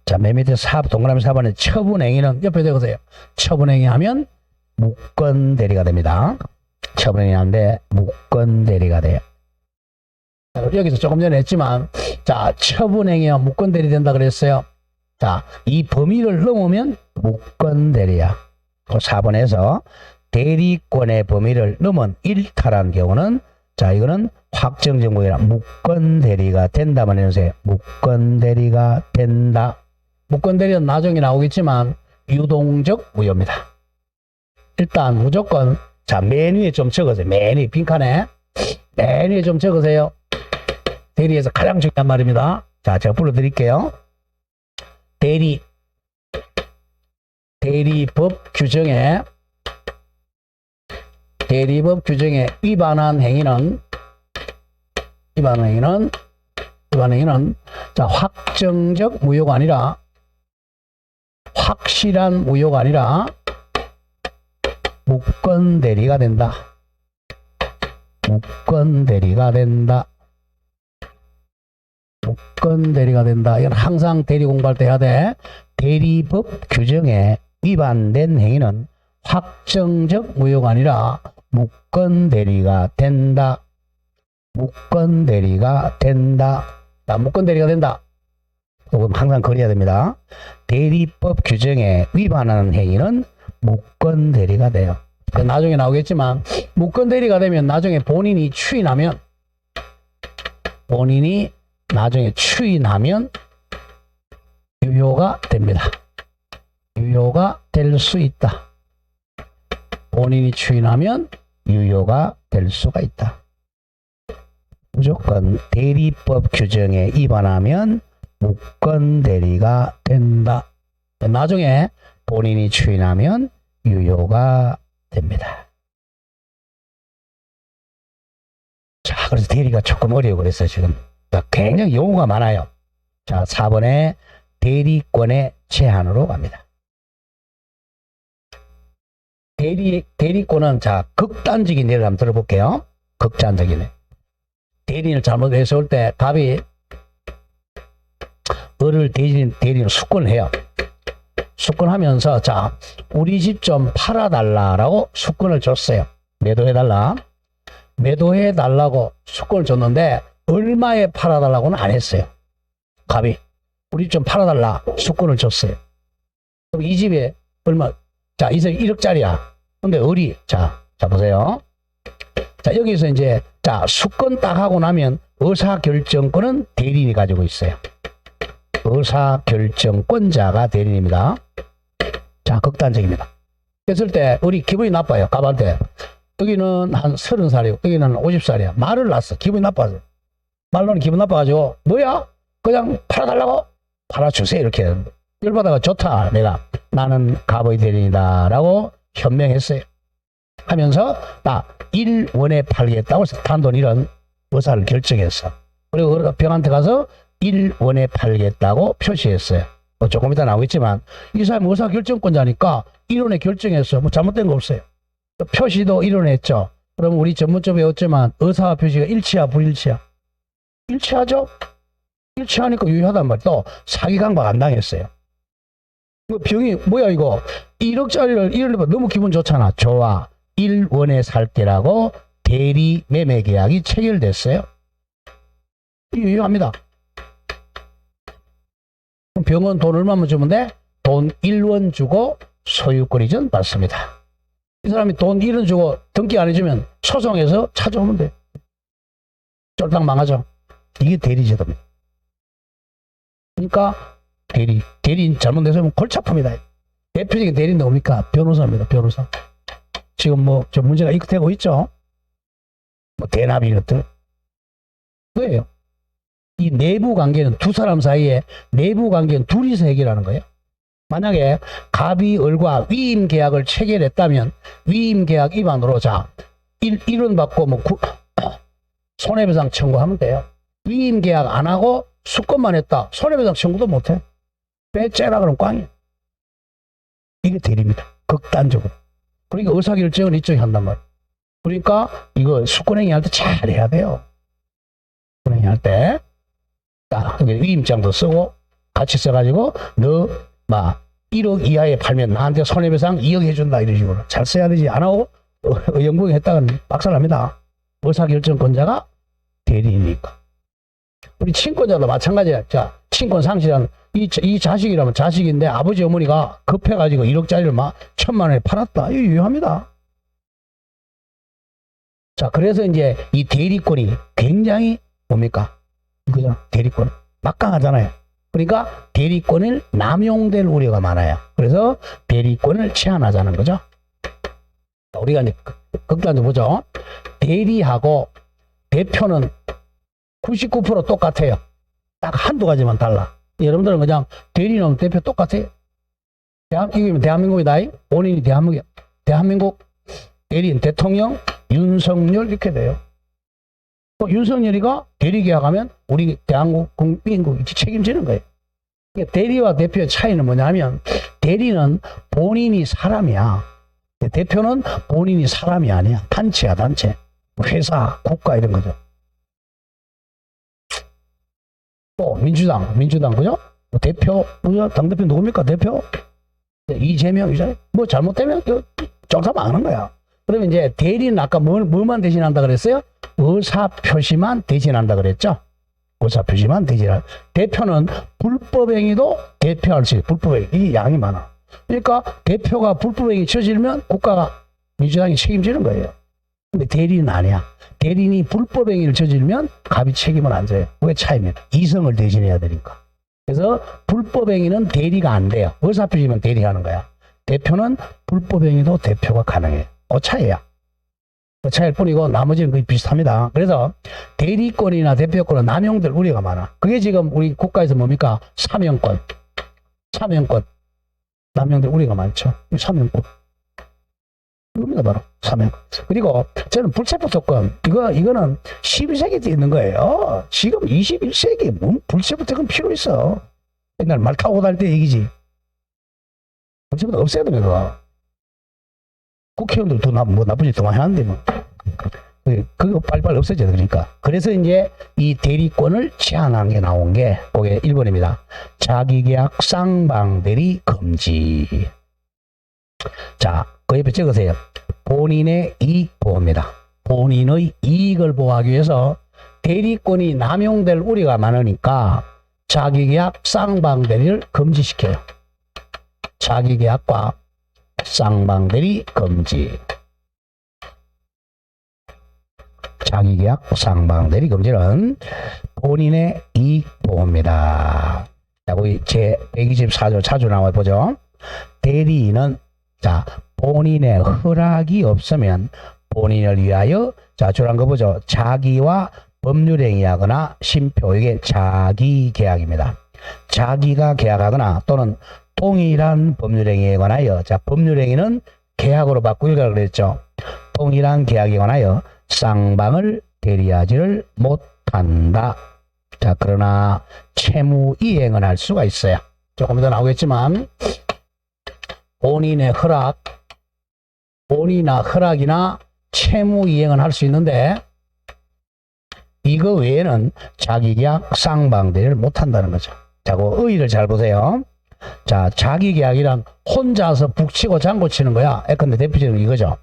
자, 맨 밑에 동그라미 4번에 처분행위는 옆에 적으세요. 처분행위 하면 무권대리가 됩니다. 처분행위 하는데 무권대리가 돼요. 자, 여기서 조금 전에 했지만 자, 처분행위와 무권대리 된다 그랬어요. 자, 이 범위를 넘으면 무권대리야. 4번에서 대리권의 범위를 넘은 일탈한 경우는 자, 이거는 확정적 무효라 무권대리가 된다만 해주세요. 무권대리가 된다. 무권대리는 나중에 나오겠지만 유동적 무효입니다. 일단 무조건 자, 맨 위에 좀 적으세요. 맨 위에 빈칸에 맨 위에 좀 적으세요. 대리에서 가장 중요한 말입니다. 자, 제가 불러드릴게요. 대리법 규정에 위반한 행위는 자, 확정적 무효가 아니라 확실한 무효가 아니라 무권대리가 된다. 무권대리가 된다. 무권대리가 된다. 이건 항상 대리 공부할 때 해야 돼. 대리법 규정에 위반된 행위는 확정적 무효가 아니라 무권대리가 된다. 무권대리가 된다. 자, 무권대리가 된다. 이건 항상 그려야 됩니다. 대리법 규정에 위반하는 행위는 무권대리가 돼요. 나중에 나오겠지만 무권대리가 되면 나중에 본인이 추인하면 유효가 됩니다. 유효가 될 수 있다. 본인이 추인하면 유효가 될 수가 있다. 무조건 대리법 규정에 위반하면 무권대리가 된다. 나중에 본인이 추인하면 유효가 됩니다. 자, 그래서 대리가 조금 어려워 그랬어요, 지금. 굉장히 용어가 많아요. 자, 4번에 대리권의 제한으로 갑니다. 대리권은 자, 극단적인 예를 한번 들어볼게요. 극단적인 예. 대리인을 잘못 해서올 때 갑이 을을 대리인을 수권을 해요. 수권하면서 자, 우리 집 좀 팔아달라라고 수권을 줬어요. 매도해달라고 수권을 줬는데 얼마에 팔아달라고는 안 했어요. 갑이 우리 집 좀 팔아달라 수권을 줬어요. 그럼 이 집에 얼마? 자, 이 집이 1억짜리야. 근데 을이 자 보세요. 자, 여기서 이제 자, 수권 딱 하고 나면 의사결정권은 대리인이 가지고 있어요. 의사결정권자가 대리인입니다. 자, 극단적입니다. 그랬을 때 우리 기분이 나빠요. 갑한테. 여기는 한 30살이고 여기는 50살이야. 말을 놨어. 기분이 나빠서. 말로는 기분 나빠가지고 뭐야? 그냥 팔아달라고? 팔아주세요. 이렇게 열받아가 좋다. 나는 갑의 대리인이다라고 현명했어요. 하면서 나 1원에 팔겠다고 해서 단돈 1원 의사를 결정했어. 그리고 병한테 가서 1원에 팔겠다고 표시했어요. 뭐 조금 이따 나오겠지만 이 사람이 의사 결정권자니까 1원에 결정했어. 뭐 잘못된 거 없어요. 표시도 1원에 했죠. 그럼 우리 전문적으로 배웠지만 의사와 표시가 일치야 불일치야? 일치하죠? 일치하니까 유효하단 말이야. 또 사기 강박 안 당했어요. 병이 뭐야 이거 1억짜리를 1원에 너무 기분 좋잖아. 좋아. 1원에 살 때라고 대리 매매 계약이 체결됐어요. 유효합니다. 병원 돈 얼마만 주면 돼? 돈 1원 주고 소유권 이전 받습니다. 이 사람이 돈 1원 주고 등기 안 해주면 소송해서 찾아오면 돼. 쫄딱 망하죠. 이게 대리제도입니다. 그러니까 대리인 잘못해서 골치 아픕니다. 대표적인 대리인은 뭡니까? 변호사입니다. 변호사. 지금 뭐 저 문제가 되고 있죠. 뭐 대납 이런 것들. 그거예요. 이 내부 관계는 두 사람 사이에 내부 관계는 둘이서 해결하는 거예요. 만약에 갑이 을과 위임 계약을 체결했다면 위임 계약 위반으로 자 1원 받고 뭐 손해배상 청구하면 돼요. 위임 계약 안 하고 수건만 했다. 손해배상 청구도 못 해. 빼째라 그러면 꽝이야. 이게 대리입니다. 극단적으로. 그러니까 의사결정은 이쪽이 한단 말이야. 그러니까 이거 수권행위 할 때 잘 해야 돼요. 수권행위 할 때. 딱 위임장도 쓰고 같이 써가지고 너 막 1억 이하에 팔면 나한테 손해배상 2억 해준다 이런 식으로 잘 써야 되지. 안 하고 영국에 했다가는 박살납니다. 의사결정권자가 대리인이니까. 우리 친권자도 마찬가지야. 자, 친권 상실한 이 자식이라면 자식인데 아버지 어머니가 급해가지고 1억짜리를 막 1,000만 원에 팔았다. 이거 유효합니다. 자, 그래서 이제 이 대리권이 굉장히 뭡니까? 그죠? 대리권. 막강하잖아요. 그러니까 대리권을 남용될 우려가 많아요. 그래서 대리권을 제한하자는 거죠. 우리가 이제 극단적으로 보죠. 대리하고 대표는 99% 똑같아요. 딱 한두 가지만 달라. 여러분들은 그냥 대리는 대표 똑같아요. 이게 대한민국이다. 본인이 대한민국이야. 대한민국 대리인 대통령 윤석열 이렇게 돼요. 또 윤석열이가 대리 계약하면 우리 대한민국이 책임지는 거예요. 대리와 대표의 차이는 뭐냐면 대리는 본인이 사람이야. 대표는 본인이 사람이 아니야. 단체야 단체. 회사, 국가 이런 거죠. 또 민주당 그죠? 대표, 당대표 누굽니까? 대표? 이재명이잖아요. 뭐 잘못되면 쫄딱 망하는 거야. 그러면 이제 대리는 아까 뭐만 대신한다 그랬어요? 의사표시만 대신한다 그랬죠? 의사표시만 대신한다. 대표는 불법행위도 대표할 수 있어요. 불법행위. 이 양이 많아. 그러니까 대표가 불법행위 저지르면 국가가 민주당이 책임지는 거예요. 근데 대리는 아니야. 대리인이 불법행위를 저지르면 갑이 책임을 안 져요. 그게 차이입니다. 이성을 대신해야 되니까. 그래서 불법행위는 대리가 안 돼요. 의사표시면 대리하는 거야. 대표는 불법행위도 대표가 가능해요. 그 차이야. 그 차이일 뿐이고 나머지는 거의 비슷합니다. 그래서 대리권이나 대표권은 남용될 우려가 많아. 그게 지금 우리 국가에서 뭡니까? 사명권. 남용될 우려가 많죠. 사명권. 이겁니다, 바로. 사명권. 그리고 저는 불체포특권. 이거는 12세기 때 있는 거예요. 지금 21세기 뭔 불체포특권 필요 있어. 옛날 말 타고 다닐 때 얘기지. 불체포특권 없애야 됩니다, 그거. 국회의원들 더 나쁜 짓 더 많이 하는데 뭐. 그거 빨리빨리 없어져야 돼. 그러니까. 그래서 이제 이 대리권을 제한한 게 나온 게 그게 1번입니다. 자기계약 쌍방대리 금지. 자, 그 옆에 적으세요. 본인의 이익 보호입니다. 본인의 이익을 보호하기 위해서 대리권이 남용될 우려가 많으니까 자기계약 쌍방대리를 금지시켜요. 자기계약과 쌍방대리 금지. 자기계약 쌍방대리 금지는 본인의 이익 보호입니다. 자, 거기 제 124조 차주 나와 보죠. 대리인은 자, 본인의 허락이 없으면 본인을 위하여 자, 저런 거 보죠. 자기와 법률행위하거나 심표 이게 자기계약입니다. 자기가 계약하거나 또는 동일한 법률행위에 관하여, 자, 법률행위는 계약으로 바꾸기라 그랬죠. 동일한 계약에 관하여 쌍방을 대리하지를 못한다. 자, 그러나 채무 이행은 할 수가 있어요. 조금 더 나오겠지만, 본인의 허락, 본인이나 허락이나 채무 이행은 할 수 있는데, 이거 외에는 자기계약 쌍방 대리를 못한다는 거죠. 자, 그 의의를 잘 보세요. 자, 자기계약이란 혼자서 북치고 장구치는 거야. 근데 대표적인 이거죠.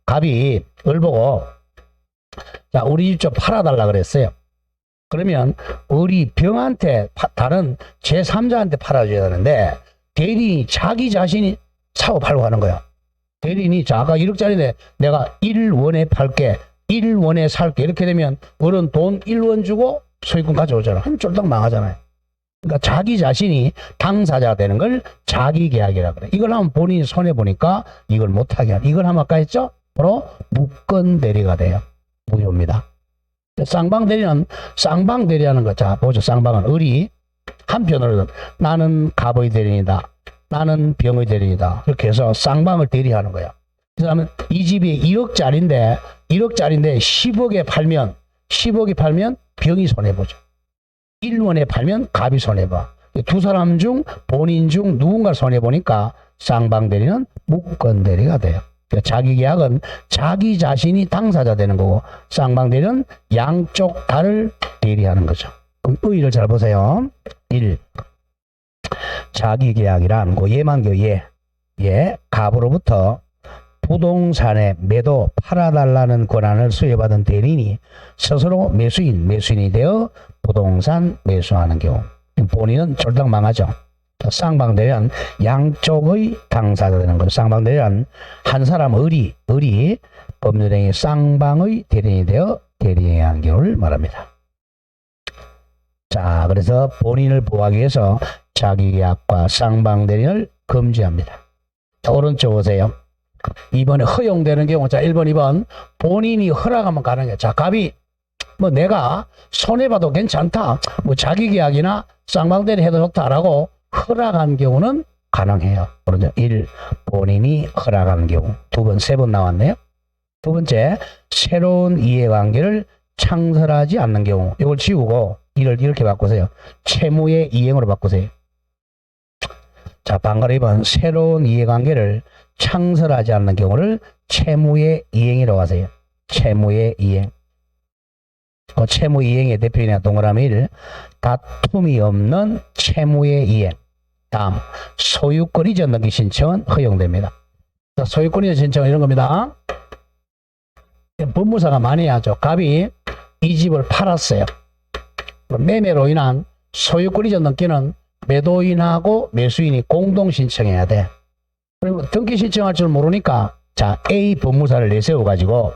갑이 을 보고, 자, 우리 집 좀 팔아달라 그랬어요. 그러면 우리 병한테 다른 제3자한테 팔아줘야 되는데, 대리인이 자기 자신이 사고 팔고 하는 거야. 대리인이 자, 아까 1억짜리인데 내가 1원에 팔게, 1원에 살게, 이렇게 되면 을은 돈 1원 주고 소유권 가져오잖아. 그럼 쫄딱 망하잖아요. 그러니까 자기 자신이 당사자가 되는 걸 자기계약이라 그래. 이걸 하면 본인이 손해보니까 이걸 못하게 하는. 이걸 하면 아까 했죠? 바로 무건대리가 돼요. 무효입니다. 쌍방대리는 쌍방대리하는 거. 자, 보죠. 쌍방은 을이 한편으로는 나는 갑의 대리인이다, 나는 병의 대리인이다, 이렇게 해서 쌍방을 대리하는 거야. 그러면 이 집이 1억짜리인데 10억에 팔면 병이 손해보죠. 1원에 팔면 갑이 손해봐. 두 사람 중 본인 중 누군가 손해보니까 쌍방대리는 무건대리가 돼요. 자기 계약은 자기 자신이 당사자 되는 거고, 쌍방대리는 양쪽 다를 대리하는 거죠. 그럼 의의를 잘 보세요. 1. 자기 계약이란 예만교 갑으로부터 부동산의 매도 팔아달라는 권한을 수여받은 대리인이 스스로 매수인이 되어 부동산 매수하는 경우, 본인은 쫄딱 망하죠. 쌍방대리는 양쪽의 당사자 되는 거죠. 쌍방대리는 한 사람 을이 법률행위 쌍방의 대리인이 되어 대리행위한 경우를 말합니다. 자, 그래서 본인을 보호하기 위해서 자기계약과 쌍방대리를 금지합니다. 자, 오른쪽 보세요. 2번에 허용되는 경우, 자, 1번, 2번. 본인이 허락하면 가능해요. 자, 갑이 내가 손해봐도 괜찮다, 자기계약이나 쌍방대리 해도 좋다라고 허락한 경우는 가능해요. 그러죠. 1. 본인이 허락한 경우. 2번, 3번 나왔네요. 두 번째, 새로운 이해관계를 창설하지 않는 경우. 이걸 지우고 이를 이렇게 바꾸세요. 채무의 이행으로 바꾸세요. 자, 방금 2번, 새로운 이해관계를 창설하지 않는 경우를 채무의 이행이라고 하세요. 채무의 이행. 채무 이행의 대표이나 동그라미 1. 다툼이 없는 채무의 이행. 다음, 소유권 이전 등기 신청은 허용됩니다. 자, 소유권 이전 신청은 이런 겁니다. 법무사가 많이 하죠. 갑이 이 집을 팔았어요. 매매로 인한 소유권 이전 등기는 매도인하고 매수인이 공동 신청해야 돼. 그러면 등기 신청할 줄 모르니까, 자, A 법무사를 내세워 가지고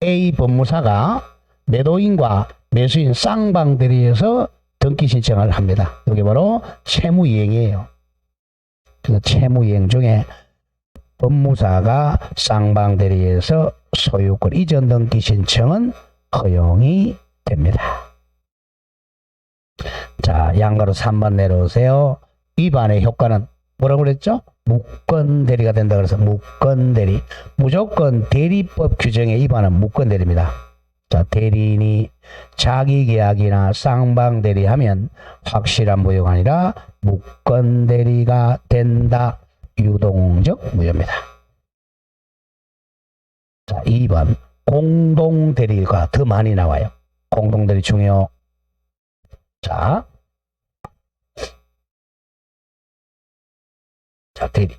A 법무사가 매도인과 매수인 쌍방대리에서 등기 신청을 합니다. 이게 바로 채무이행이에요. 그래서 채무이행 중에 법무사가 쌍방대리에서 소유권 이전 등기 신청은 허용이 됩니다. 자, 양가로 3번 내려오세요. 위반의 효과는 뭐라고 그랬죠? 무건대리가 된다. 그래서 무건대리. 무조건 대리법 규정에 위반은 무건대리입니다. 자, 대리인이 자기계약이나 쌍방대리하면 확실한 무효가 아니라 무건대리가 된다. 유동적 무효입니다. 자, 2번. 공동대리가 더 많이 나와요. 공동대리 중요. 자, 대리.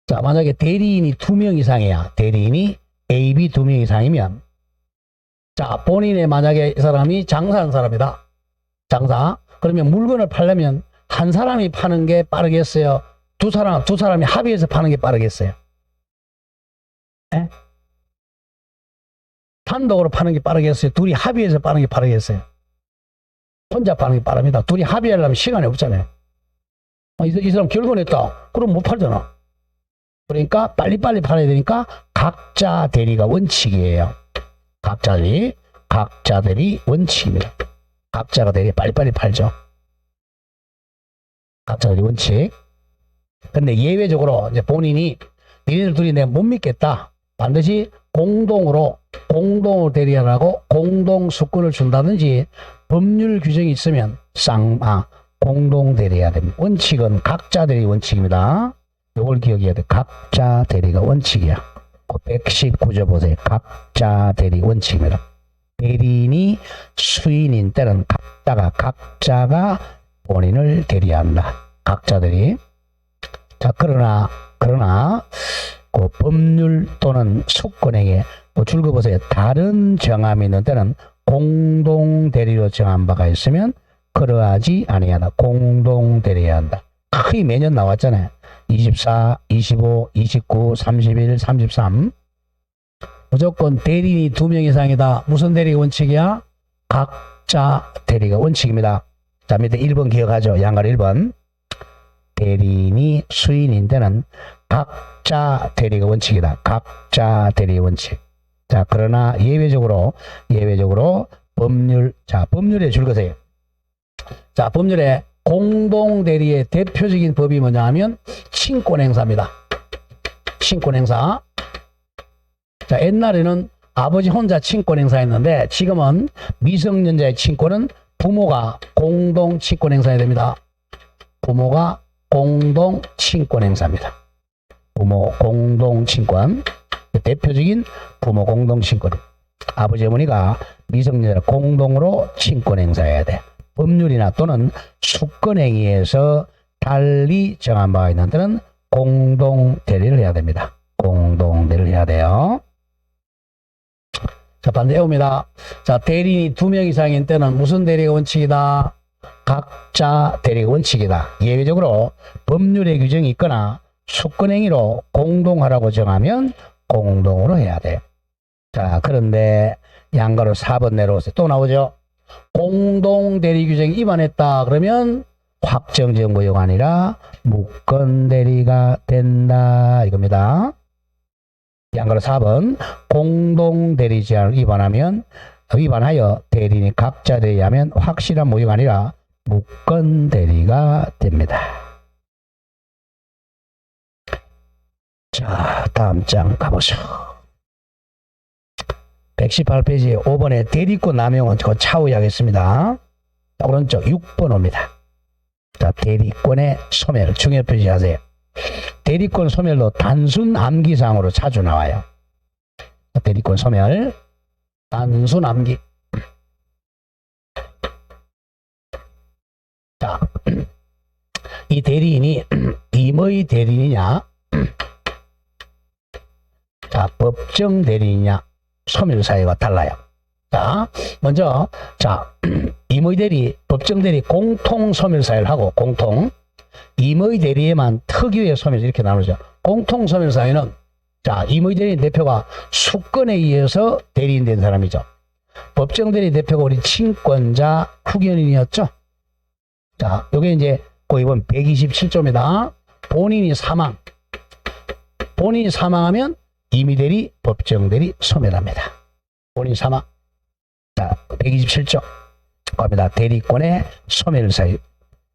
자, 만약에 대리인이 2명 이상이야. 대리인이 A, B 2명 이상이면, 자, 본인의 만약에 이 사람이 장사하는 사람이다. 장사. 그러면 물건을 팔려면 한 사람이 파는 게 빠르겠어요? 두 사람이 합의해서 파는 게 빠르겠어요? 에? 단독으로 파는 게 빠르겠어요? 둘이 합의해서 파는 게 빠르겠어요? 혼자 파는 게 빠릅니다. 둘이 합의하려면 시간이 없잖아요. 이 사람 결혼했다. 그럼 못 팔잖아. 그러니까 빨리빨리 팔아야 되니까 각자 대리가 원칙이에요. 각자 대리 원칙입니다. 각자가 대리 빨리빨리 팔죠. 각자 대리 원칙. 근데 예외적으로 이제 본인이 니네들 둘이 내가 못 믿겠다. 반드시 공동으로 대리하라고 공동 수권을 준다든지 법률 규정이 있으면 공동 대리해야 됩니다. 원칙은 각자 대리 원칙입니다. 요걸 기억해야 돼. 각자 대리가 원칙이야. 119조 보세요. 각자 대리 원칙입니다. 대리인이 수인인 때는 각자가 본인을 대리한다. 각자 대리. 자, 그러나 그 법률 또는 수권행위에 줄 보세요. 다른 정함이 있는 때는 공동 대리로 정한 바가 있으면 그러하지 아니하다. 공동 대리해야 한다. 거의 매년 나왔잖아요. 24, 25, 29, 31, 33. 무조건 대리인이 2명 이상이다. 무슨 대리가 원칙이야? 각자 대리가 원칙입니다. 자, 밑에 1번 기억하죠? 양갈 1번. 대리인이 수인인 때는 각자 대리가 원칙이다. 각자 대리 원칙. 자, 그러나 예외적으로 법률에 줄 것이에요. 자, 법률에 공동 대리의 대표적인 법이 뭐냐 하면 친권행사입니다. 친권행사. 자, 옛날에는 아버지 혼자 친권행사했는데 지금은 미성년자의 친권은 부모가 공동 친권행사해야 됩니다. 부모가 공동 친권행사입니다. 부모 공동 친권. 대표적인 부모 공동 친권. 아버지 어머니가 미성년자 공동으로 친권 행사해야 돼. 법률이나 또는 수권행위에서 달리 정한 바가 있는 데는 공동 대리를 해야 됩니다. 공동 대리를 해야 돼요. 자, 반대 해봅니다. 자, 대리인이 2명 이상인 때는 무슨 대리가 원칙이다? 각자 대리가 원칙이다. 예외적으로 법률의 규정이 있거나 수권행위로 공동하라고 정하면 공동으로 해야 돼. 자, 그런데 양가로 4번 내려오세요. 또 나오죠. 공동 대리 규정이 위반했다. 그러면 확정정보요가 아니라 무권 대리가 된다. 이겁니다. 양가로 4번 공동 대리 제한을 위반하여 대리인이 각자 대리하면 확실한 모유가 아니라 무권 대리가 됩니다. 자, 다음 장 가보죠. 118페이지 5번에 대리권 남용은 그 차후에 하겠습니다. 오른쪽 6번 옵니다. 자, 대리권의 소멸 중요 표시하세요. 대리권 소멸도 단순 암기사항으로 자주 나와요. 대리권 소멸 단순 암기. 자, 이 대리인이 임의 대리인이냐, 자, 법정 대리인이냐, 소멸 사유가 달라요. 자, 먼저, 자, 임의 대리, 법정 대리 공통 소멸 사유를 하고, 공통. 임의 대리에만 특유의 소멸 이렇게 나누죠. 공통 소멸 사유는, 자, 임의 대리인 대표가 수권에 의해서 대리인 된 사람이죠. 법정 대리 대표가 우리 친권자 후견인이었죠. 자, 요게 이제, 그 이번 127조입니다. 본인이 사망하면 임의대리, 법정대리 소멸합니다. 본인 사망. 자, 127조. 갑니다. 대리권의 소멸 사유.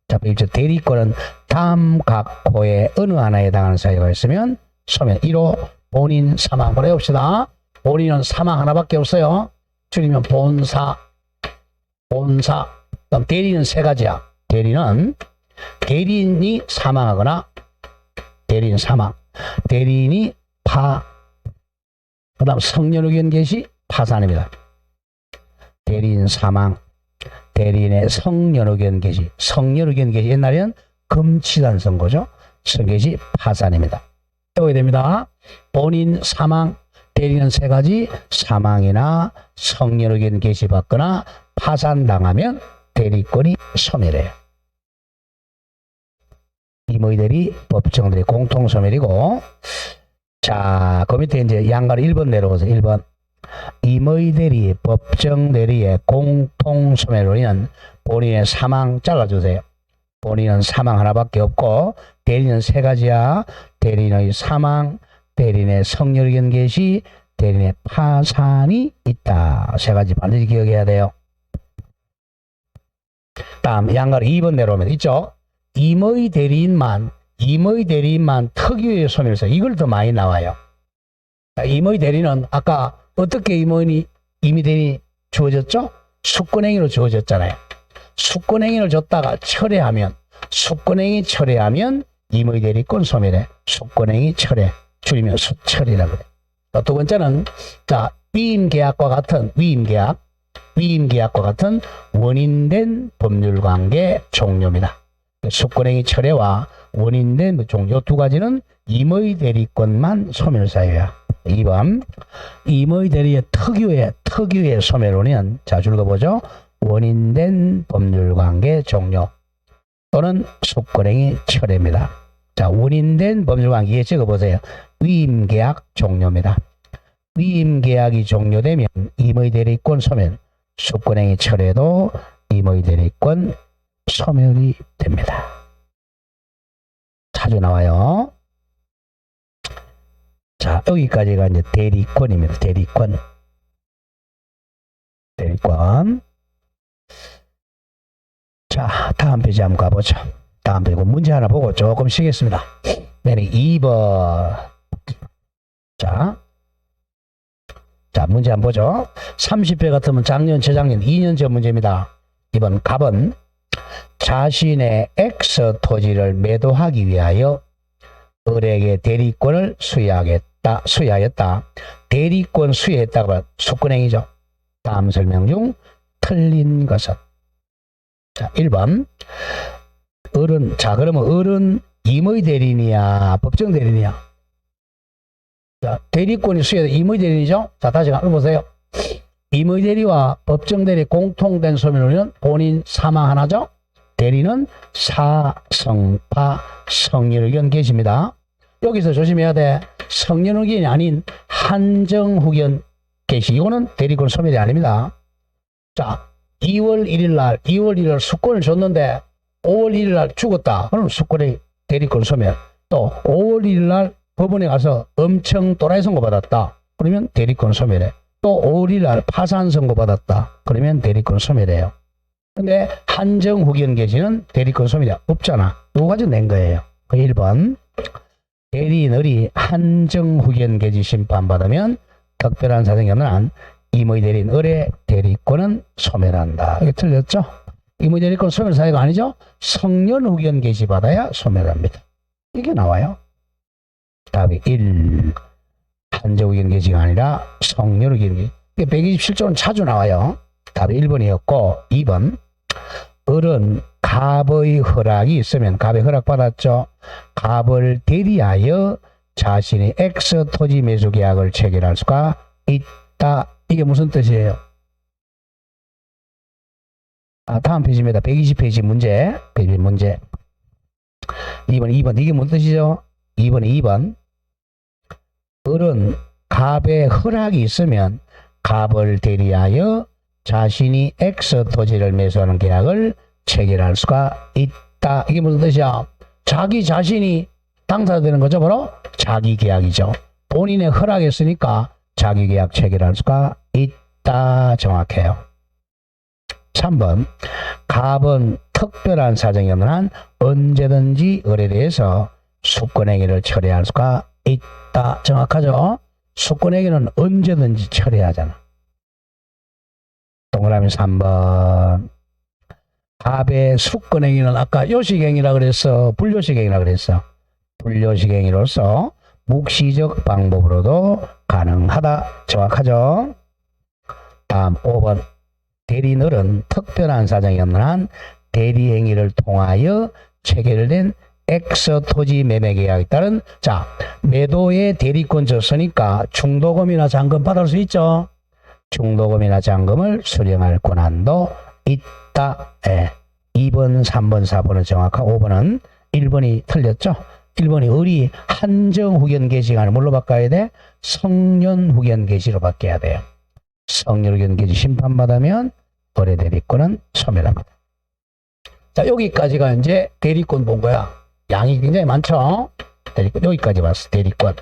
자, 127조. 대리권은 다음 각호의 어느 하나에 해당하는 사유가 있으면 소멸. 1호 본인 사망. 그래 봅시다. 본인은 사망 하나밖에 없어요. 줄이면 본사. 그럼 대리는 3가지야. 대리인이 사망하거나 대리인 사망. 대리인이 그 다음 성년의견 개시 파산입니다. 대리인 사망, 대리인의 성년의견 개시. 성년의견 개시 옛날에는 금치단 선고죠. 성개시 파산입니다. 배워야 됩니다. 본인 사망, 대리인은 3가지. 사망이나 성년의견 개시 받거나 파산당하면 대리권이 소멸해요. 임의대리, 법정대리 공통소멸이고, 자, 그 밑에 이제 양가로 1번 내려오세요. 1번. 임의대리, 법정대리의 공통소멸로는 본인의 사망 잘라주세요. 본인은 사망 하나밖에 없고, 대리는 3가지야. 대리인의 사망, 대리인의 성렬의견 개시, 대리인의 파산이 있다. 3가지 반드시 기억해야 돼요. 다음 양가로 2번 내려오면 있죠. 임의 대리인만 특유의 소멸서 이걸 더 많이 나와요. 임의 대리는 아까 어떻게 임의 대리 주어졌죠? 수권행위로 주어졌잖아요. 수권행위를 줬다가 철회하면 임의 대리권 소멸해. 수권행위 철회 줄이면 수철이라고 그래. 두 번째는 자 위임계약과 같은 원인된 법률관계 종료입니다. 수권행위 철회와 원인된 종료 두 가지는 임의 대리권만 소멸사유야. 2번 임의 대리의 특유의 소멸로는 자 줄거보죠. 원인된 법률관계 종료 또는 수권행위 철회입니다. 자 원인된 법률관계에 적어보세요. 위임계약 종료입니다. 위임계약이 종료되면 임의 대리권 소멸, 수권행위 철회도 임의 대리권 소멸이 됩니다. 자주 나와요. 자, 여기까지가 이제 대리권입니다. 대리권. 자, 다음 페이지 한번 가보죠. 다음 페이지 문제 하나 보고 조금 쉬겠습니다. 네, 2번. 자, 문제 한번 보죠. 30회 같으면 작년, 재작년, 2년 전 문제입니다. 이번 갑은 자신의 X 토지를 매도하기 위하여 을에게 대리권을 수여하였다. 대리권 수여했다가 수권행위죠. 다음 설명 중 틀린 것은 자 1번 을은 자 그러면 을은 임의 대리인이야 법정 대리인이야? 자 대리권이 수여된 임의 대리인이죠. 자 다시 한번 보세요. 임의 대리와 법정 대리 공통된 소멸로는 본인 사망 하나죠. 대리는 사성파 성렬의견 계십니다. 여기서 조심해야 돼. 성렬의견이 아닌 한정후견 계시. 이거는 대리권 소멸이 아닙니다. 자, 2월 1일 수권을 줬는데 5월 1일 날 죽었다. 그럼 수권의 대리권 소멸. 또 5월 1일 날 법원에 가서 엄청 또라이 선고 받았다. 그러면 대리권 소멸해. 또 5월 1일 날 파산 선고 받았다. 그러면 대리권 소멸해요. 근데 한정후견 계시는 대리권 소멸이 없잖아. 이거 가지고 낸 거예요. 1번 대리인을이 한정후견 계지 심판받으면 특별한 사정이 없는 한 임의 대리인 을의 대리권은 소멸한다. 이게 틀렸죠? 임의 대리권 소멸 사유가 아니죠? 성년후견 계시 받아야 소멸합니다. 이게 나와요. 답이 1. 한정후견 계시가 아니라 성년후견 계시. 이게 127조는 자주 나와요. 답이 1번이었고 2번 을은 갑의 허락이 있으면 갑의 허락받았죠. 갑을 대리하여 자신의 X 토지 매수 계약을 체결할 수가 있다. 이게 무슨 뜻이에요? 다음 페이지입니다. 120페이지 문제. 2번 이게 무슨 뜻이죠? 2번 을은 갑의 허락이 있으면 갑을 대리하여 자신이 X 토지를 매수하는 계약을 체결할 수가 있다. 이게 무슨 뜻이야? 자기 자신이 당사되는 거죠. 바로 자기 계약이죠. 본인의 허락했으니까 자기 계약 체결할 수가 있다. 정확해요. 3번 갑은 특별한 사정이 없는 한 언제든지 을에 대해서 수권행위를 철회할 수가 있다. 정확하죠? 수권행위는 언제든지 철회하잖아. 동그라미 3번 갑의 수권행위는 아까 요식행위라 그랬어? 불요식행위라 그랬어? 불요식행위로서 묵시적 방법으로도 가능하다. 정확하죠? 다음 5번 대리인은 특별한 사정이 없는 한 대리행위를 통하여 체결된 X 토지 매매 계약에 따른 자 매도에 대리권 줬으니까 중도금이나 잔금 받을 수 있죠. 중도금이나 잔금을 수령할 권한도 있다. 2번, 3번, 4번은 정확하고 5번은 1번이 틀렸죠. 1번이 을이 한정후견 계시가 아니라 뭘로 바꿔야 돼? 성년후견 계시로 바뀌어야 돼요. 성년후견 계시 심판받으면 을의 대리권은 소멸합니다. 자 여기까지가 이제 대리권 본 거야. 양이 굉장히 많죠. 대리권 여기까지 봤어. 대리권.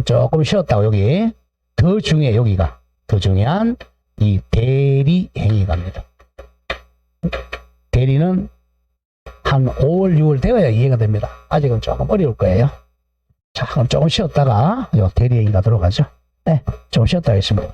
조금 쉬었다고 여기. 더 중요해 여기가. 더 중요한 이 대리행위 갑니다. 대리는 한 5월, 6월 되어야 이해가 됩니다. 아직은 조금 어려울 거예요. 자, 그럼 조금 쉬었다가 요 대리 얘기 가도록 하죠. 네, 좀 쉬었다 하겠습니다.